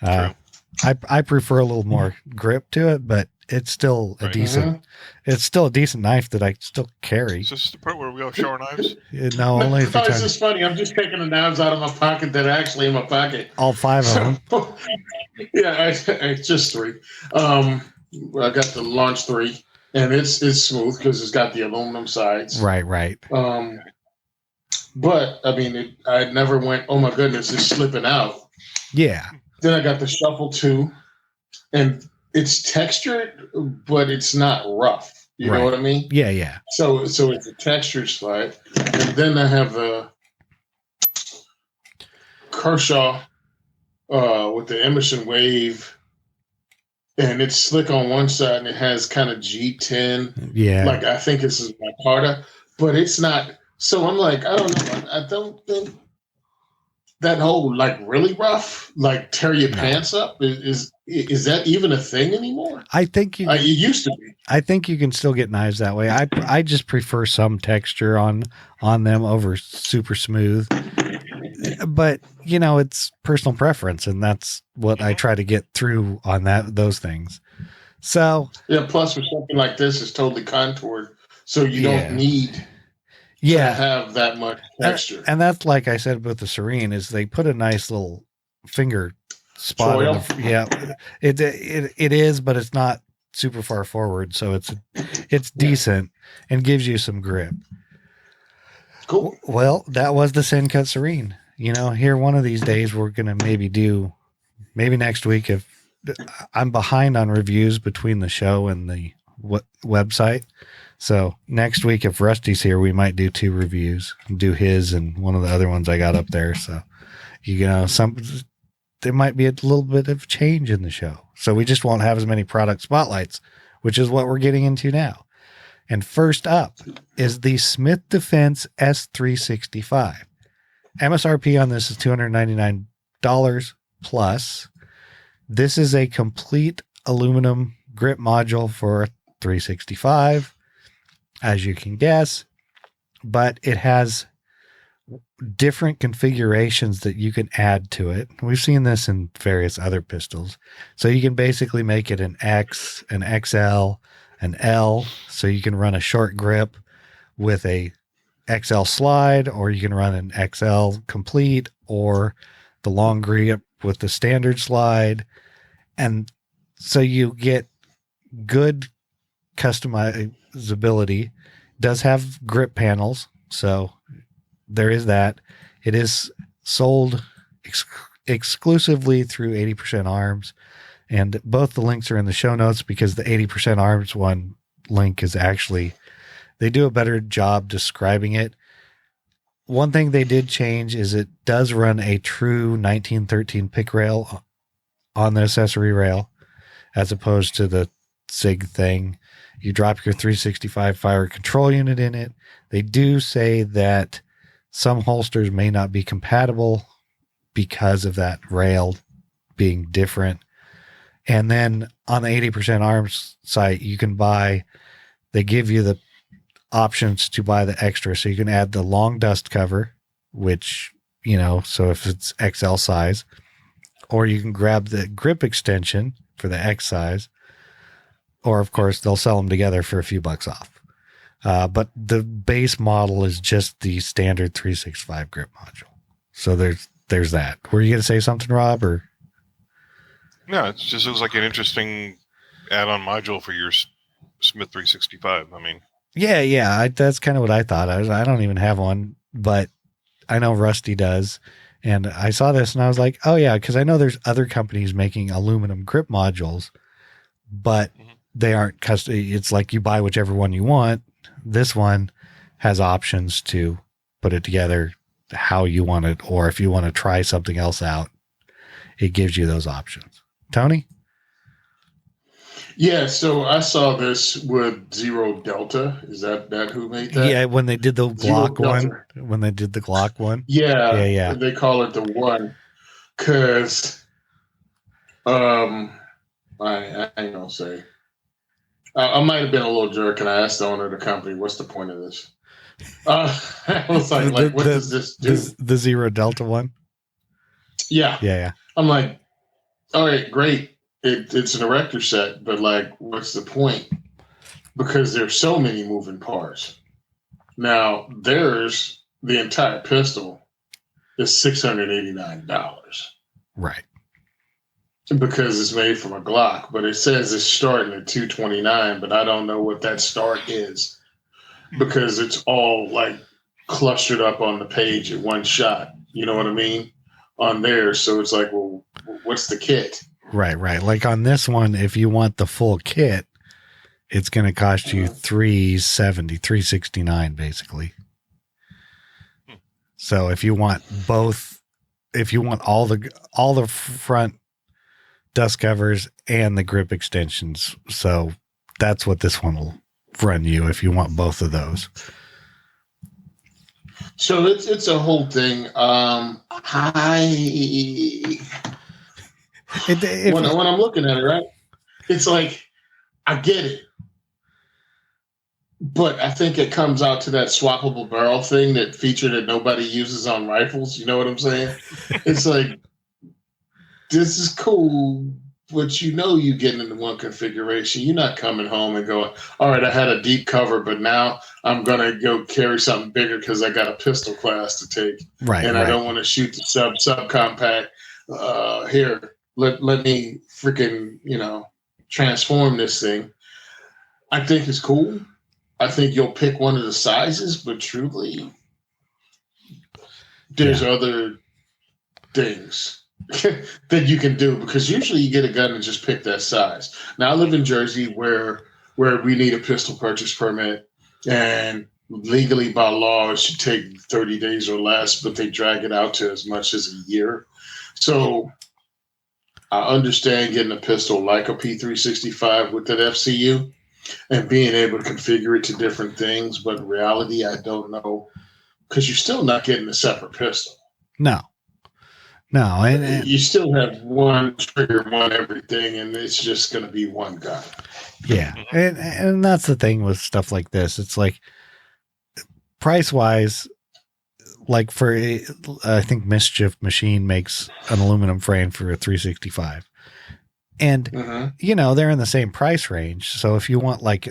True. I prefer a little more grip to it, but it's still a decent. It's still a decent knife that I still carry. Is this the part where we all show our knives? No, only if it's just funny. I'm just taking the knives out of my pocket that are actually in my pocket. All 5 of them. Yeah, it's just 3. I got the Launch 3, and it's smooth because it's got the aluminum sides. Right. But I never went, oh my goodness, it's slipping out. Yeah. Then I got the Shuffle 2, and it's textured, but it's not rough. You know what I mean? Yeah. So it's a textured slide. And then I have the Kershaw with the Emerson Wave and it's slick on one side and it has kind of G10. Yeah. Like I think this is micarta, but it's not. So I'm like, I don't know. I don't think that whole like really rough, like tear your pants up is that even a thing anymore? I think it used to be. I think you can still get knives that way. I just prefer some texture on them over super smooth. But you know, it's personal preference, and that's what I try to get through on those things. So yeah, plus for something like this, it's totally contoured, so you don't need to have that much texture. And that's like I said with the Serene, is they put a nice little finger spot in it is, but it's not super far forward, so it's decent and gives you some grip. Cool. Well, that was the Sin Cut Serene. You know, here one of these days we're gonna maybe next week, if I'm behind on reviews between the show and the website. So next week, if Rusty's here, we might do 2 reviews, do his and one of the other ones I got up there. So, you know, there might be a little bit of change in the show. So we just won't have as many product spotlights, which is what we're getting into now. And first up is the Smith Defense S365. MSRP on this is $299 plus. This is a complete aluminum grip module for 365, as you can guess, but it has different configurations that you can add to it. We've seen this in various other pistols. So you can basically make it an X, an XL, an L, so you can run a short grip with a XL slide, or you can run an XL complete, or the long grip with the standard slide. And so you get good customizability. It does have grip panels, so there is that. It is sold exclusively through 80% Arms, and both the links are in the show notes, because the 80% Arms one link is actually, they do a better job describing it. One thing they did change is it does run a true 1913 pick rail on the accessory rail, as opposed to the SIG thing. You drop your 365 fire control unit in it. They do say that some holsters may not be compatible because of that rail being different. And then on the 80% Arms site, you can buy, they give you the options to buy the extra. So you can add the long dust cover, which, you know, so if it's XL size, or you can grab the grip extension for the X size, or of course they'll sell them together for a few bucks off. But the base model is just the standard 365 grip module. So there's that. Were you going to say something, Rob, or? No, it was like an interesting add-on module for your Smith 365. I mean, yeah. That's kind of what I thought. I don't even have one, but I know Rusty does. And I saw this and I was like, oh yeah, because I know there's other companies making aluminum grip modules, but they aren't custom. It's like you buy whichever one you want. This one has options to put it together how you want it, or if you want to try something else out, it gives you those options. Tony? Yeah, so I saw this with Zero Delta. Is that who made that? Yeah, when they did the Glock one. When they did the Glock one. Yeah. They call it the one because I ain't gonna say. I might have been a little jerk, and I asked the owner of the company, "What's the point of this?" I was like, "What does this do?" The Zero Delta one. Yeah. I'm like, all right, great. It's an erector set, but like, what's the point? Because there's so many moving parts. Now, there's the entire pistol is $689. Right. Because it's made from a Glock, but it says it's starting at $229, but I don't know what that start is because it's all like clustered up on the page at one shot. You know what I mean? On there. So it's like, well, what's the kit? Right. Like on this one, if you want the full kit, it's going to cost you $369 basically. So if you want both, if you want all the front dust covers, and the grip extensions. So that's what this one will run you if you want both of those. So it's a whole thing. When I'm looking at it, right, it's like I get it, but I think it comes out to that swappable barrel thing, that feature that nobody uses on rifles. You know what I'm saying? It's like, this is cool, but you getting into one configuration. You're not coming home and going, all right, I had a deep cover, but now I'm going to go carry something bigger because I got a pistol class to take. Right. And I don't want to shoot the subcompact. Here, let me freaking, transform this thing. I think it's cool. I think you'll pick one of the sizes, but truly, there's other things that you can do, because usually you get a gun and just pick that size. Now, I live in Jersey where we need a pistol purchase permit, and legally by law it should take 30 days or less, but they drag it out to as much as a year. So I understand getting a pistol like a P365 with that FCU and being able to configure it to different things, but in reality, I don't know, because you're still not getting a separate pistol. No, and you still have one trigger, one everything, and it's just going to be one gun. Yeah, and that's the thing with stuff like this. It's like, price wise, like for, I think Mischief Machine makes an aluminum frame for a 365, and they're in the same price range. So if you want like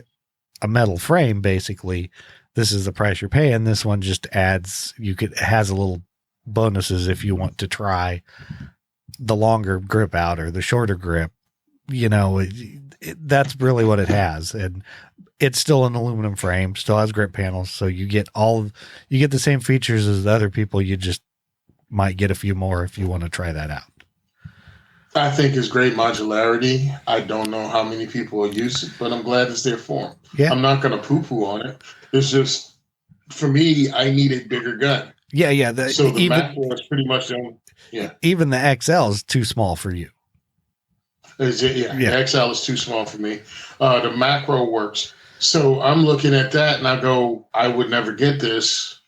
a metal frame, basically, this is the price you're paying. This one just adds, has a little bonuses if you want to try the longer grip out or the shorter grip. That's really what it has, and it's still an aluminum frame, still has grip panels, so you get the same features as the other people. You just might get a few more if you want to try that out. I think it's great modularity. I don't know how many people will use it, but I'm glad it's there for them. Yeah. I'm not going to poo-poo on it. It's just, for me, I need a bigger gun. Yeah. So the macro is pretty much the only. Yeah. Even the XL is too small for you. The XL is too small for me. The macro works. So I'm looking at that and I go, I would never get this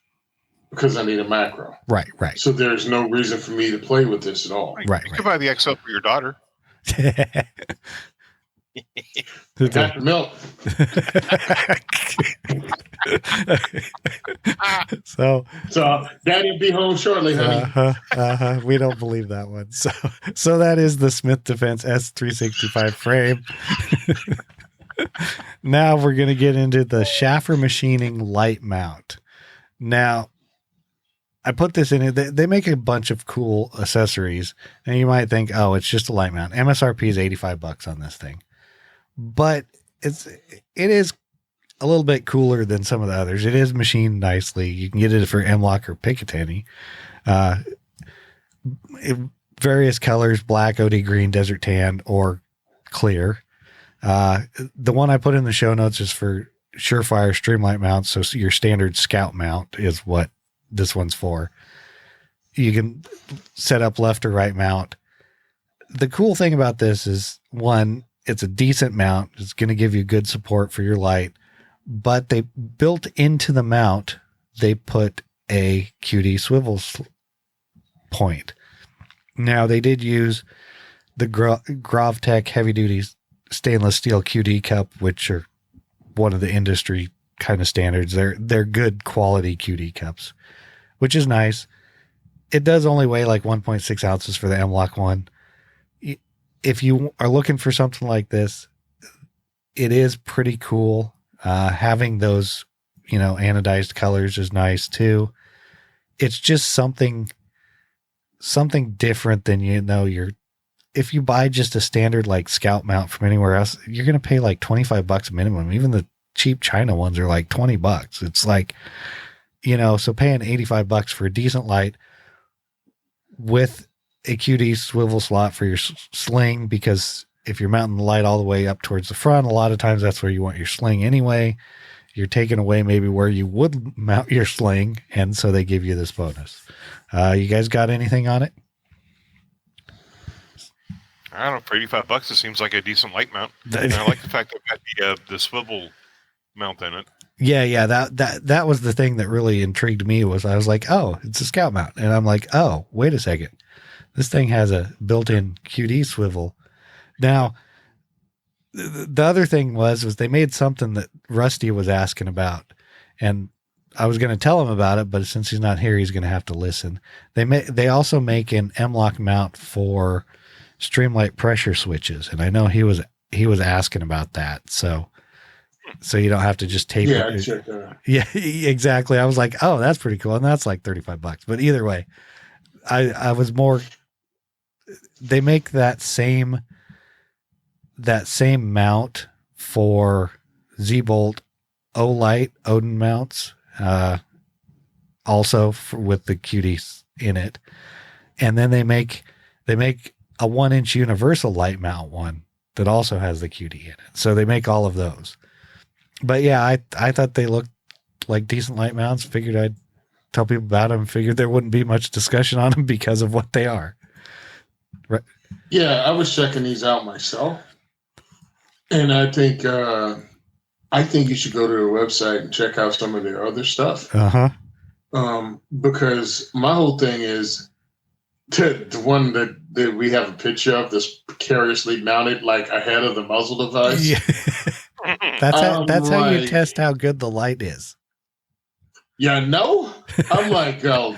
because I need a macro. Right. So there's no reason for me to play with this at all. Right. You could buy the XL for your daughter. After milk. So Daddy'll be home shortly, honey. We don't believe that one. So that is the Smith Defense S365 frame. Now we're going to get into the Schaffer Machining light mount. Now, I put this in it. They make a bunch of cool accessories, and you might think, oh, it's just a light mount. MSRP is $85 on this thing, but it is a little bit cooler than some of the others. It is machined nicely. You can get it for M-LOK or Picatinny. Various colors: black, OD green, desert tan, or clear. The one I put in the show notes is for Surefire Streamlight mounts. So your standard Scout mount is what this one's for. You can set up left or right mount. The cool thing about this is, one, it's a decent mount. It's going to give you good support for your light, but they built into the mount, they put a QD swivel point. Now, they did use the Gravtech heavy duty stainless steel QD cup, which are one of the industry kind of standards. They're good quality QD cups, which is nice. It does only weigh like 1.6 ounces for the M-LOK one. If you are looking for something like this, it is pretty cool. Having those, anodized colors is nice too. It's just something different than, if you buy just a standard like Scout mount from anywhere else, you're going to pay like $25 minimum. Even the cheap China ones are like $20. It's like, so paying $85 for a decent light with a QD swivel slot for your sling, because if you're mounting the light all the way up towards the front, a lot of times that's where you want your sling anyway. You're taking away maybe where you would mount your sling, and so they give you this bonus. You guys got anything on it? I don't know, for $85, it seems like a decent light mount. And I like the fact that it got the swivel mount in it. Yeah. That was the thing that really intrigued me. Was I was like, oh, it's a scout mount, and I'm like, oh, wait a second, this thing has a built-in QD swivel. Now, the other thing was they made something that Rusty was asking about, and I was going to tell him about it, but since he's not here, he's going to have to listen. They also make an M-LOK mount for Streamlight pressure switches, and I know he was asking about that. So you don't have to just tape it. I checked that out. Yeah, exactly. I was like, oh, that's pretty cool, and that's like $35. But either way, I was more. They make that same mount for Z-Bolt Olight Odin mounts, also with the QD in it, and then they make a 1-inch universal light mount one that also has the QD in it. So they make all of those. But yeah, I thought they looked like decent light mounts. Figured I'd tell people about them. Figured there wouldn't be much discussion on them because of what they are. Right. Yeah, I was checking these out myself, and I think you should go to their website and check out some of their other stuff. Because my whole thing is the one that we have a picture of that's precariously mounted like ahead of the muzzle device. Yeah. That's how you test how good the light is. Yeah, no. I'm like, oh,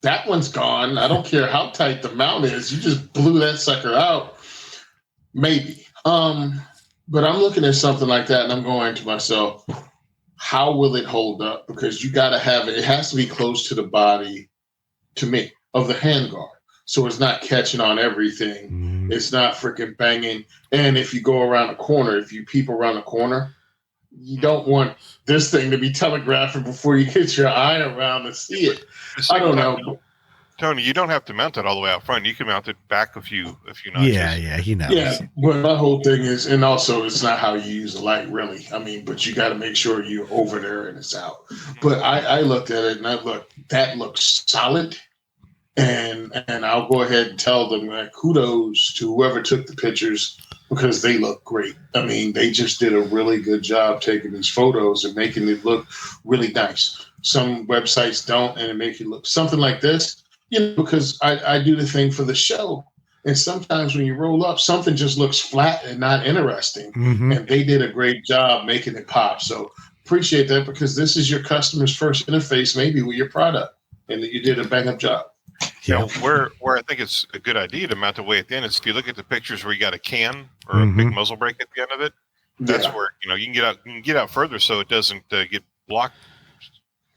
that one's gone. I don't care how tight the mount is. You just blew that sucker out. Maybe. But I'm looking at something like that and I'm going to myself, how will it hold up? Because you got to have it. It has to be close to the body, to me, of the handguard. So it's not catching on everything. Mm. It's not freaking banging. And if you go around a corner, if you peep around a corner, you don't want this thing to be telegraphing before you get your eye around to see it. I don't know. Tony, you don't have to mount it all the way out front. You can mount it back a few notches. Yeah, he knows. Yeah, but my whole thing is, and also it's not how you use the light, really. I mean, but you got to make sure you're over there and it's out. But I looked at it and that looks solid. And I'll go ahead and tell them that kudos to whoever took the pictures because they look great. I mean, they just did a really good job taking these photos and making it look really nice. Some websites don't, and it makes it look something like this, because I do the thing for the show. And sometimes when you roll up, something just looks flat and not interesting. Mm-hmm. And they did a great job making it pop. So appreciate that because this is your customer's first interface, maybe with your product, and that you did a bang up job. Yeah, where I think it's a good idea to mount it way at the end is if you look at the pictures where you got a can or a big muzzle brake at the end of it, that's where you can get out further so it doesn't get blocked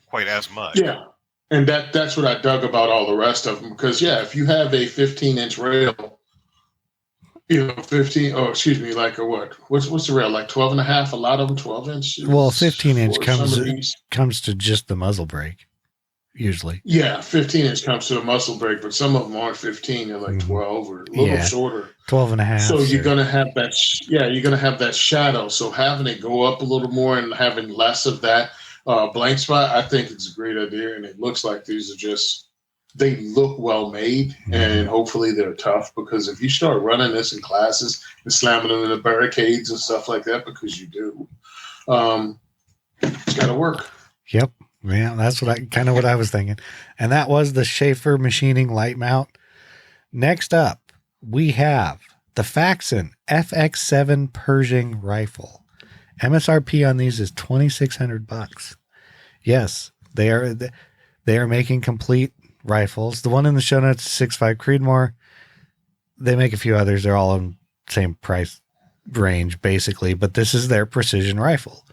quite as much. Yeah, and that's what I dug about all the rest of them because if you have a 15-inch rail, 15. Oh, excuse me, like a what? What's the rail like? 12 and a half? A lot of them 12 inch. Well, 15-inch comes to just the muzzle brake. Usually. Yeah, 15-inch comes to a muzzle brake, but some of them aren't 15. They're like 12 or a little shorter. 12 and a half. So you're going to have that, you're going to have that shadow. So having it go up a little more and having less of that blank spot, I think it's a great idea. And it looks like these are they look well made and hopefully they're tough because if you start running this in classes and slamming them in the barricades and stuff like that, because you do, it's got to work. Yep. Yeah, that's what I was thinking. And that was the Schaefer Machining light mount. Next up, we have the Faxon FX7 Pershing rifle. MSRP on these is $2,600. Yes, they are making complete rifles. The one in the show notes is 6.5 Creedmoor. They make a few others. They're all in the same price range, basically. But this is their precision rifle.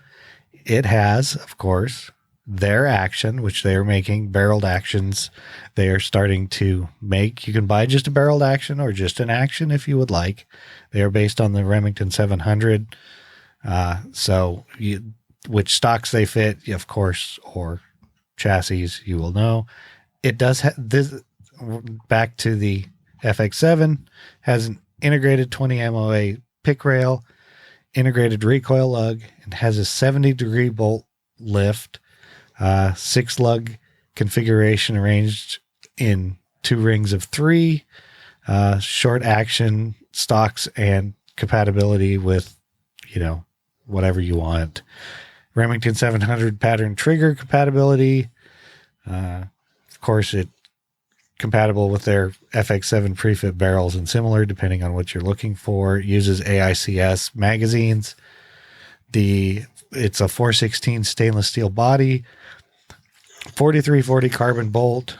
It has, of course, their action, which they are making barreled actions. They are starting to make. You can buy just a barreled action or just an action if you would like. They are based on the Remington 700. Which stocks they fit, of course, or chassis, you will know. It does this. Back to the FX7 has an integrated 20 MOA pick rail, integrated recoil lug, and has a 70-degree bolt lift. 6 lug configuration arranged in 2 rings of 3, short action stocks and compatibility with, whatever you want. Remington 700 pattern trigger compatibility. Of course, it compatible with their FX7 prefit barrels and similar, depending on what you're looking for. It uses AICS magazines. It's a 416 stainless steel body, 4340 carbon bolt,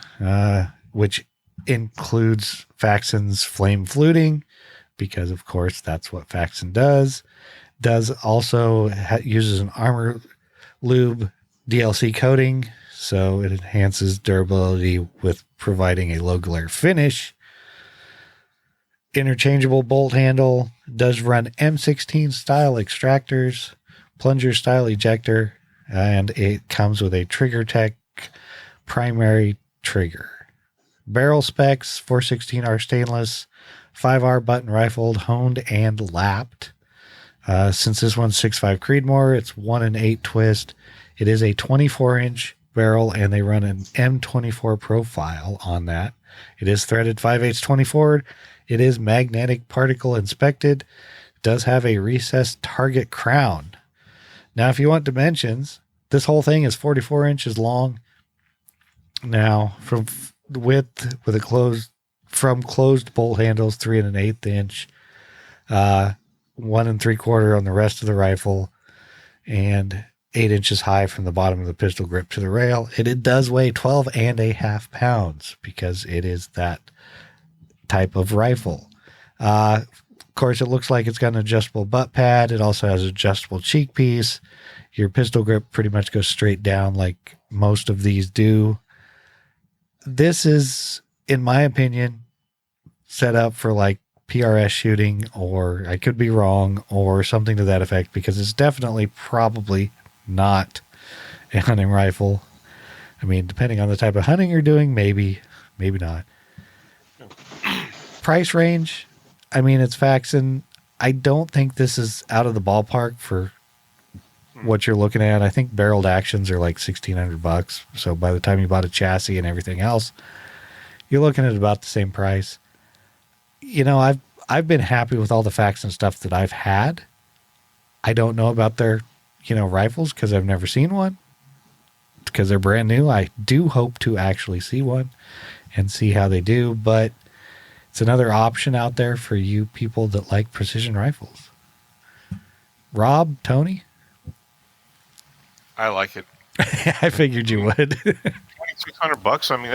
which includes Faxons flame fluting, because of course that's what Faxon does. Uses an armor lube DLC coating, so it enhances durability with providing a low glare finish. Interchangeable bolt handle, does run M16 style extractors, plunger style ejector, and it comes with a Trigger Tech primary trigger. Barrel specs: 416R stainless, 5R button rifled, honed, and lapped. Since this one's 6.5 Creedmoor, it's 1-in-8 twist. It is a 24-inch barrel, and they run an M24 profile on that. It is threaded 5/8 24. It is magnetic particle inspected. It does have a recessed target crown. Now, if you want dimensions, this whole thing is 44 inches long. Now, from width with closed bolt handles, 3 1/8 inch, 1 3/4 on the rest of the rifle, and 8 inches high from the bottom of the pistol grip to the rail. It does weigh 12.5 pounds because it is that type of rifle. Of course, it looks like it's got an adjustable butt pad. It also has an adjustable cheek piece. Your pistol grip pretty much goes straight down like most of these do. This is, in my opinion, set up for like PRS shooting, or I could be wrong, or something to that effect, because it's definitely probably not a hunting rifle. I mean, depending on the type of hunting you're doing, maybe not. Price range, I mean, it's Faxon. I don't think this is out of the ballpark for what you're looking at. I think barreled actions are like $1,600. So by the time you bought a chassis and everything else, you're looking at about the same price. I've been happy with all the Faxon stuff that I've had. I don't know about their, rifles, because I've never seen one, because they're brand new. I do hope to actually see one and see how they do, but it's another option out there for you people that like precision rifles. Rob, Tony? I like it. I figured you would. $2,600. I mean,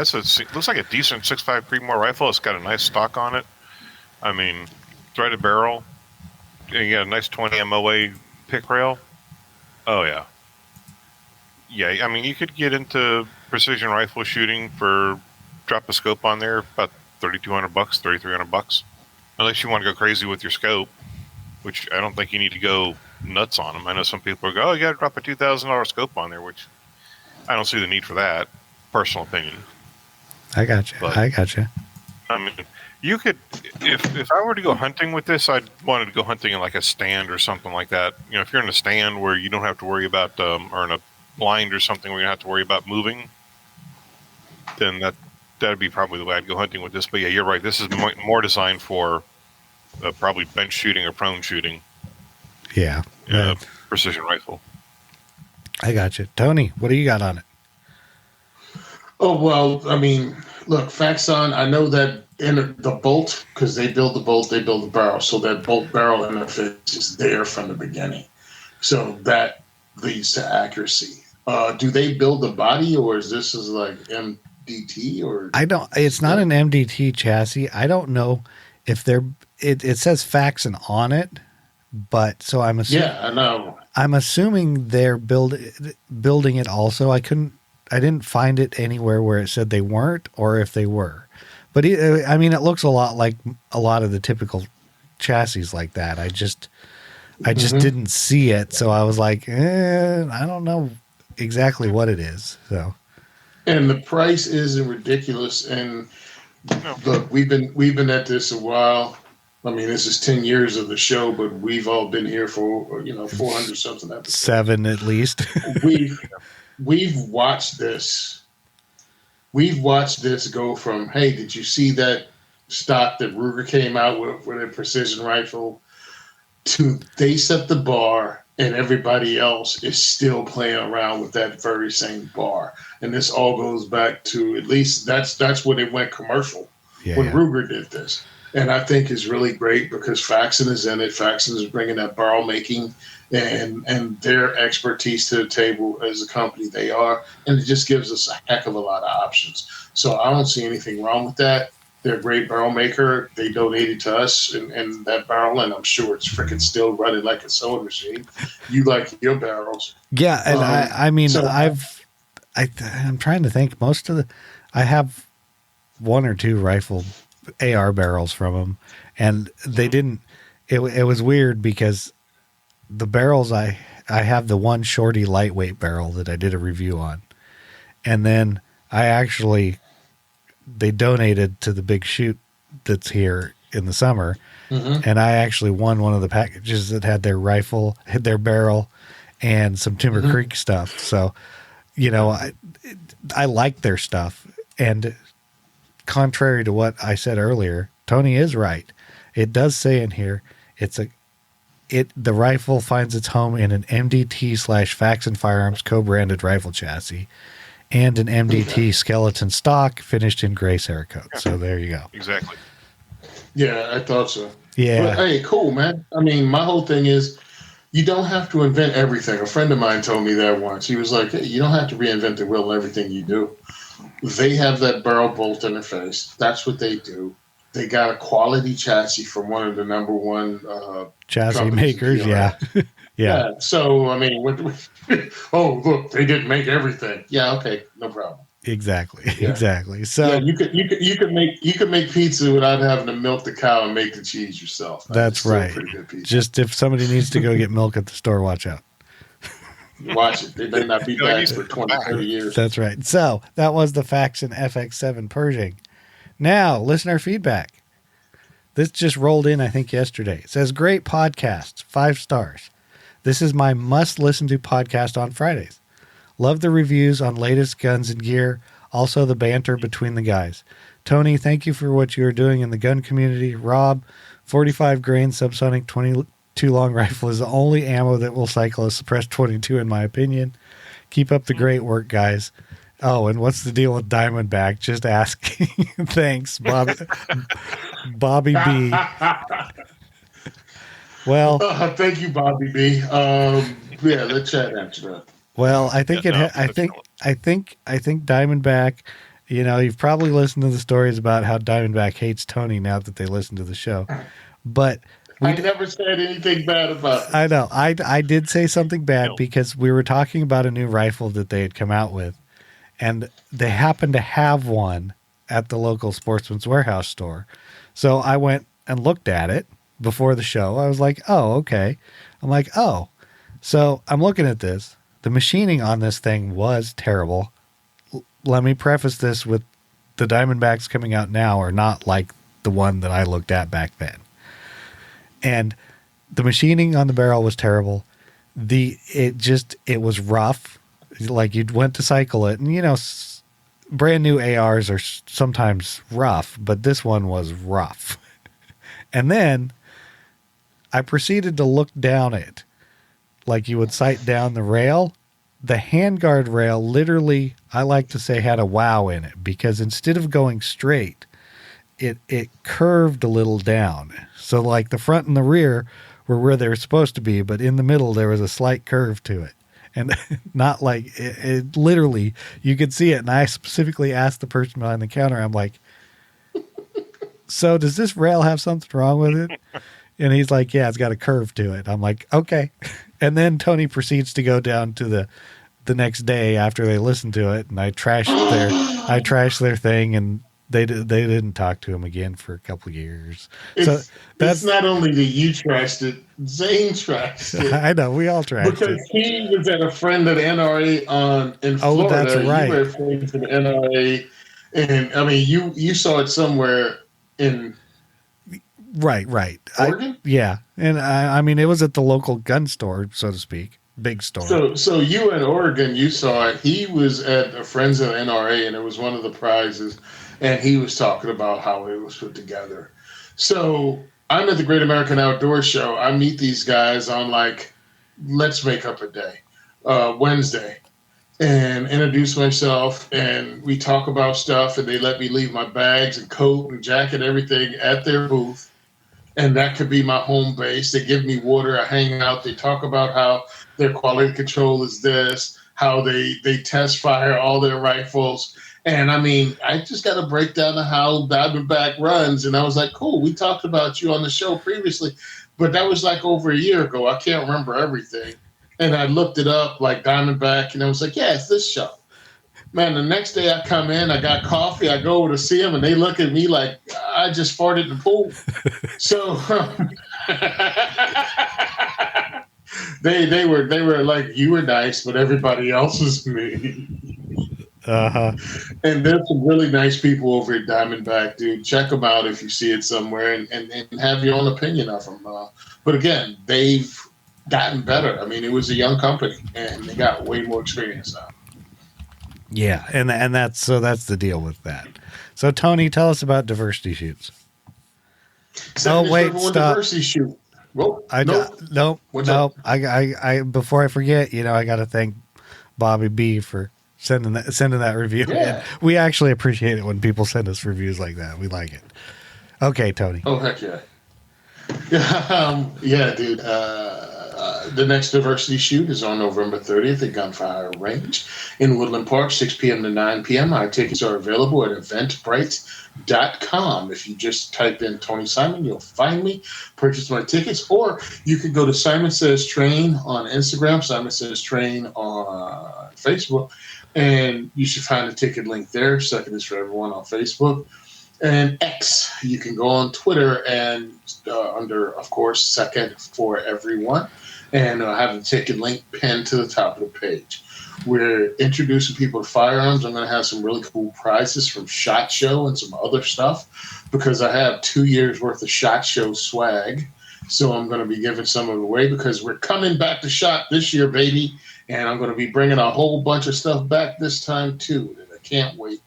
looks like a decent 6.5 Creedmoor rifle. It's got a nice stock on it. I mean, threaded barrel. You got a nice 20 MOA pick rail. Oh yeah. Yeah, I mean, you could get into precision rifle shooting for drop a scope on there about $3,200, $3,300, unless you want to go crazy with your scope, which I don't think you need to go nuts on them. I know some people go, "Oh, you got to drop a $2,000 scope on there," which I don't see the need for that. Personal opinion. I got you. I mean, you could, if I were to go hunting with this, I'd want to go hunting in like a stand or something like that. If you're in a stand where you don't have to worry about, or in a blind or something where you don't have to worry about moving, then that'd be probably the way I'd go hunting with this. But yeah, you're right. This is more designed for probably bench shooting or prone shooting. Yeah. Precision rifle. I got you. Tony, what do you got on it? Oh, well, I mean, look, Faxon, I know that in the bolt, because they build the bolt, they build the barrel. So that bolt barrel interface is there from the beginning. So that leads to accuracy. Do they build the body, or is this like MDT? Or it's not an MDT chassis. I don't know if it says Faxon on it, but so I'm assuming. Yeah, I know. I'm assuming they're building it also. I didn't find it anywhere where it said they weren't, or if they were. But it looks a lot like a lot of the typical chassis like that. I just didn't see it, so I was like, I don't know exactly what it is. So, and the price isn't ridiculous. And look, we've been at this a while. I mean, this is 10 years of the show, but we've all been here for 400 something episodes. 7 at least. We've watched this. We've watched this go from, hey, did you see that stock that Ruger came out with a precision rifle, to they set the bar and everybody else is still playing around with that very same bar. And this all goes back to, at least that's when it went commercial, when Ruger did this. And I think is really great because Faxon is in it. Faxon is bringing that barrel making and their expertise to the table as a company they are. And it just gives us a heck of a lot of options. So I don't see anything wrong with that. They're a great barrel maker. They donated to us and that barrel, and I'm sure it's freaking still running like a sewing machine. You like your barrels. Yeah, and I'm trying to think. I have one or two rifle AR barrels from them, and they didn't. It was weird because the barrels I have the one shorty lightweight barrel that I did a review on, and then they donated to the big shoot that's here in the summer, and I actually won one of the packages that had their rifle, had their barrel, and some Timber Creek stuff. So, I like their stuff, and contrary to what I said earlier, Tony is right. It does say in here, the rifle finds its home in an MDT/Faxon Firearms co-branded rifle chassis and an MDT skeleton stock finished in gray Cerakote. So there you go. Exactly. Yeah, I thought so. Yeah. But, hey, cool, man. I mean, my whole thing is you don't have to invent everything. A friend of mine told me that once. He was like, hey, you don't have to reinvent the wheel in everything you do. They have that barrel bolt interface. That's what they do. They got a quality chassis from one of the number one chassis makers. Yeah. Yeah. So, I mean, oh, look, they didn't make everything. Yeah. Okay. No problem. Exactly. Yeah. Exactly. So you could make pizza without having to milk the cow and make the cheese yourself. That's right. Pretty good pizza. Just if somebody needs to go get milk at the store, watch out. Watch it. They may not be back for 20, 30 years. That's right. So that was the Faxon FX7 Pershing. Now, listener feedback. This just rolled in, I think, yesterday. It says, great podcasts, 5 stars. This is my must-listen-to podcast on Fridays. Love the reviews on latest guns and gear, also the banter between the guys. Tony, thank you for what you are doing in the gun community. Rob, 45 grain subsonic 22 long rifle is the only ammo that will cycle a suppressed 22 in my opinion. Keep up the great work, guys. Oh, and what's the deal with Diamondback? Just asking. Thanks, Bobby B. Well, thank you, Bobby B. Yeah, let's chat after that. Well, I think I think Diamondback. You've probably listened to the stories about how Diamondback hates Tony now that they listen to the show, but I never said anything bad about it. I know. I did say something bad because we were talking about a new rifle that they had come out with, and they happened to have one at the local Sportsman's Warehouse store. So I went and looked at it before the show. I was like, oh, okay. I'm like, oh. So I'm looking at this. The machining on this thing was terrible. Let me preface this with the Diamondbacks coming out now are not like the one that I looked at back then. And the machining on the barrel was terrible. It was rough. Like you went to cycle it, and brand new ARs are sometimes rough, but this one was rough. And then I proceeded to look down it like you would sight down the rail. The handguard rail literally, I like to say, had a wow in it because instead of going straight, it curved a little down. So like the front and the rear were where they were supposed to be, but in the middle there was a slight curve to it. And not like it literally, you could see it. And I specifically asked the person behind the counter, I'm like, so does this rail have something wrong with it? And he's like, yeah, it's got a curve to it. I'm like, okay. And then Tony proceeds to go down to the next day after they listened to it. And I trashed their thing, and they didn't talk to him again for a couple of years. It's not only that you trashed it, Zane trashed it. I know, we all trashed because it. he was at a friend at NRA in Florida. Oh, that's right. You were friends at NRA, and I mean, you saw it somewhere in right. Oregon? Yeah, and I mean, it was at the local gun store, so to speak. big story. So you in Oregon, you saw it. He was at a Friends of the NRA, and it was one of the prizes, and he was talking about how it was put together. So I'm at the Great American Outdoor Show. I meet these guys on like, let's make up a day, Wednesday, and introduce myself, and we talk about stuff, and they let me leave my bags and coat and jacket, everything at their booth. And that could be my home base. They give me water. I hang out. They talk about how their quality control is this, how they test fire all their rifles. And I mean, I just got to break down how Diamondback runs. And I was like, cool, we talked about you on the show previously, but that was like over a year ago. I can't remember everything. And I looked it up like Diamondback, and I was like, yeah, it's this show. Man, the next day I come in, I got coffee, I go over to see them, and they look at me like I just farted in the pool. So they were like, you were nice, but everybody else was mean. Uh-huh. And there's some really nice people over at Diamondback, dude. Check them out if you see it somewhere, and have your own opinion of them. But again, they've gotten better. I mean, it was a young company, and they got way more experience now. Yeah, and that's the deal with that. So Tony, tell us about diversity shoots. Wait, stop. Diversity shoot. Well, no. I before I forget, I got to thank Bobby B for sending that review. Yeah. We actually appreciate it when people send us reviews like that. We like it. Okay, Tony. Oh heck yeah. Yeah, dude. The next diversity shoot is on November 30th at Gunfire Range in Woodland Park, 6 p.m. to 9 p.m. Our tickets are available at eventbrite.com. If you just type in Tony Simon, you'll find me, purchase my tickets, or you can go to Simon Says Train on Instagram, Simon Says Train on Facebook, and you should find a ticket link there. Second is for everyone on Facebook. And X, you can go on Twitter and under, of course, Second for Everyone, and have the ticket link pinned to the top of the page. We're introducing people to firearms. I'm going to have some really cool prizes from SHOT Show and some other stuff, because I have 2 years worth of SHOT Show swag. So I'm going to be giving some of it away, because we're coming back to SHOT this year, baby. And I'm going to be bringing a whole bunch of stuff back this time too. And I can't wait.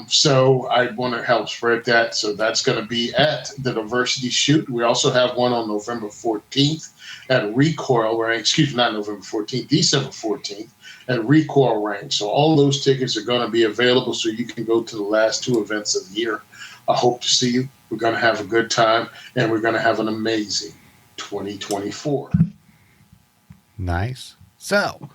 So I want to help spread that. So that's going to be at the Diversity Shoot. We also have one on November 14th at Recoil Range. Not November 14th, December 14th at Recoil Range. So all those tickets are going to be available, so you can go to the last two events of the year. I hope to see you. We're going to have a good time, and we're going to have an amazing 2024. Nice. So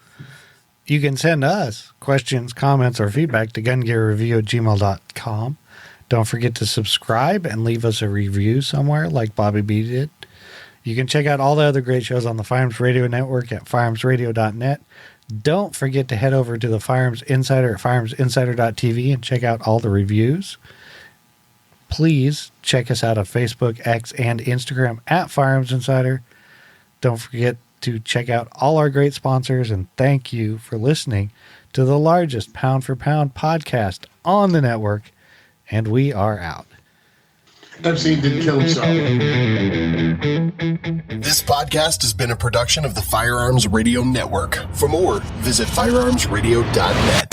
you can send us questions, comments, or feedback to gungearreview@gmail.com. Don't forget to subscribe and leave us a review somewhere like Bobby B did. You can check out all the other great shows on the Firearms Radio Network at firearmsradio.net. Don't forget to head over to the Firearms Insider at firearmsinsider.tv and check out all the reviews. Please check us out on Facebook, X, and Instagram at Firearms Insider. Don't forget to check out all our great sponsors, and thank you for listening to the largest pound-for-pound podcast on the network, and we are out. Epstein didn't kill himself. This podcast has been a production of the Firearms Radio Network. For more, visit firearmsradio.net.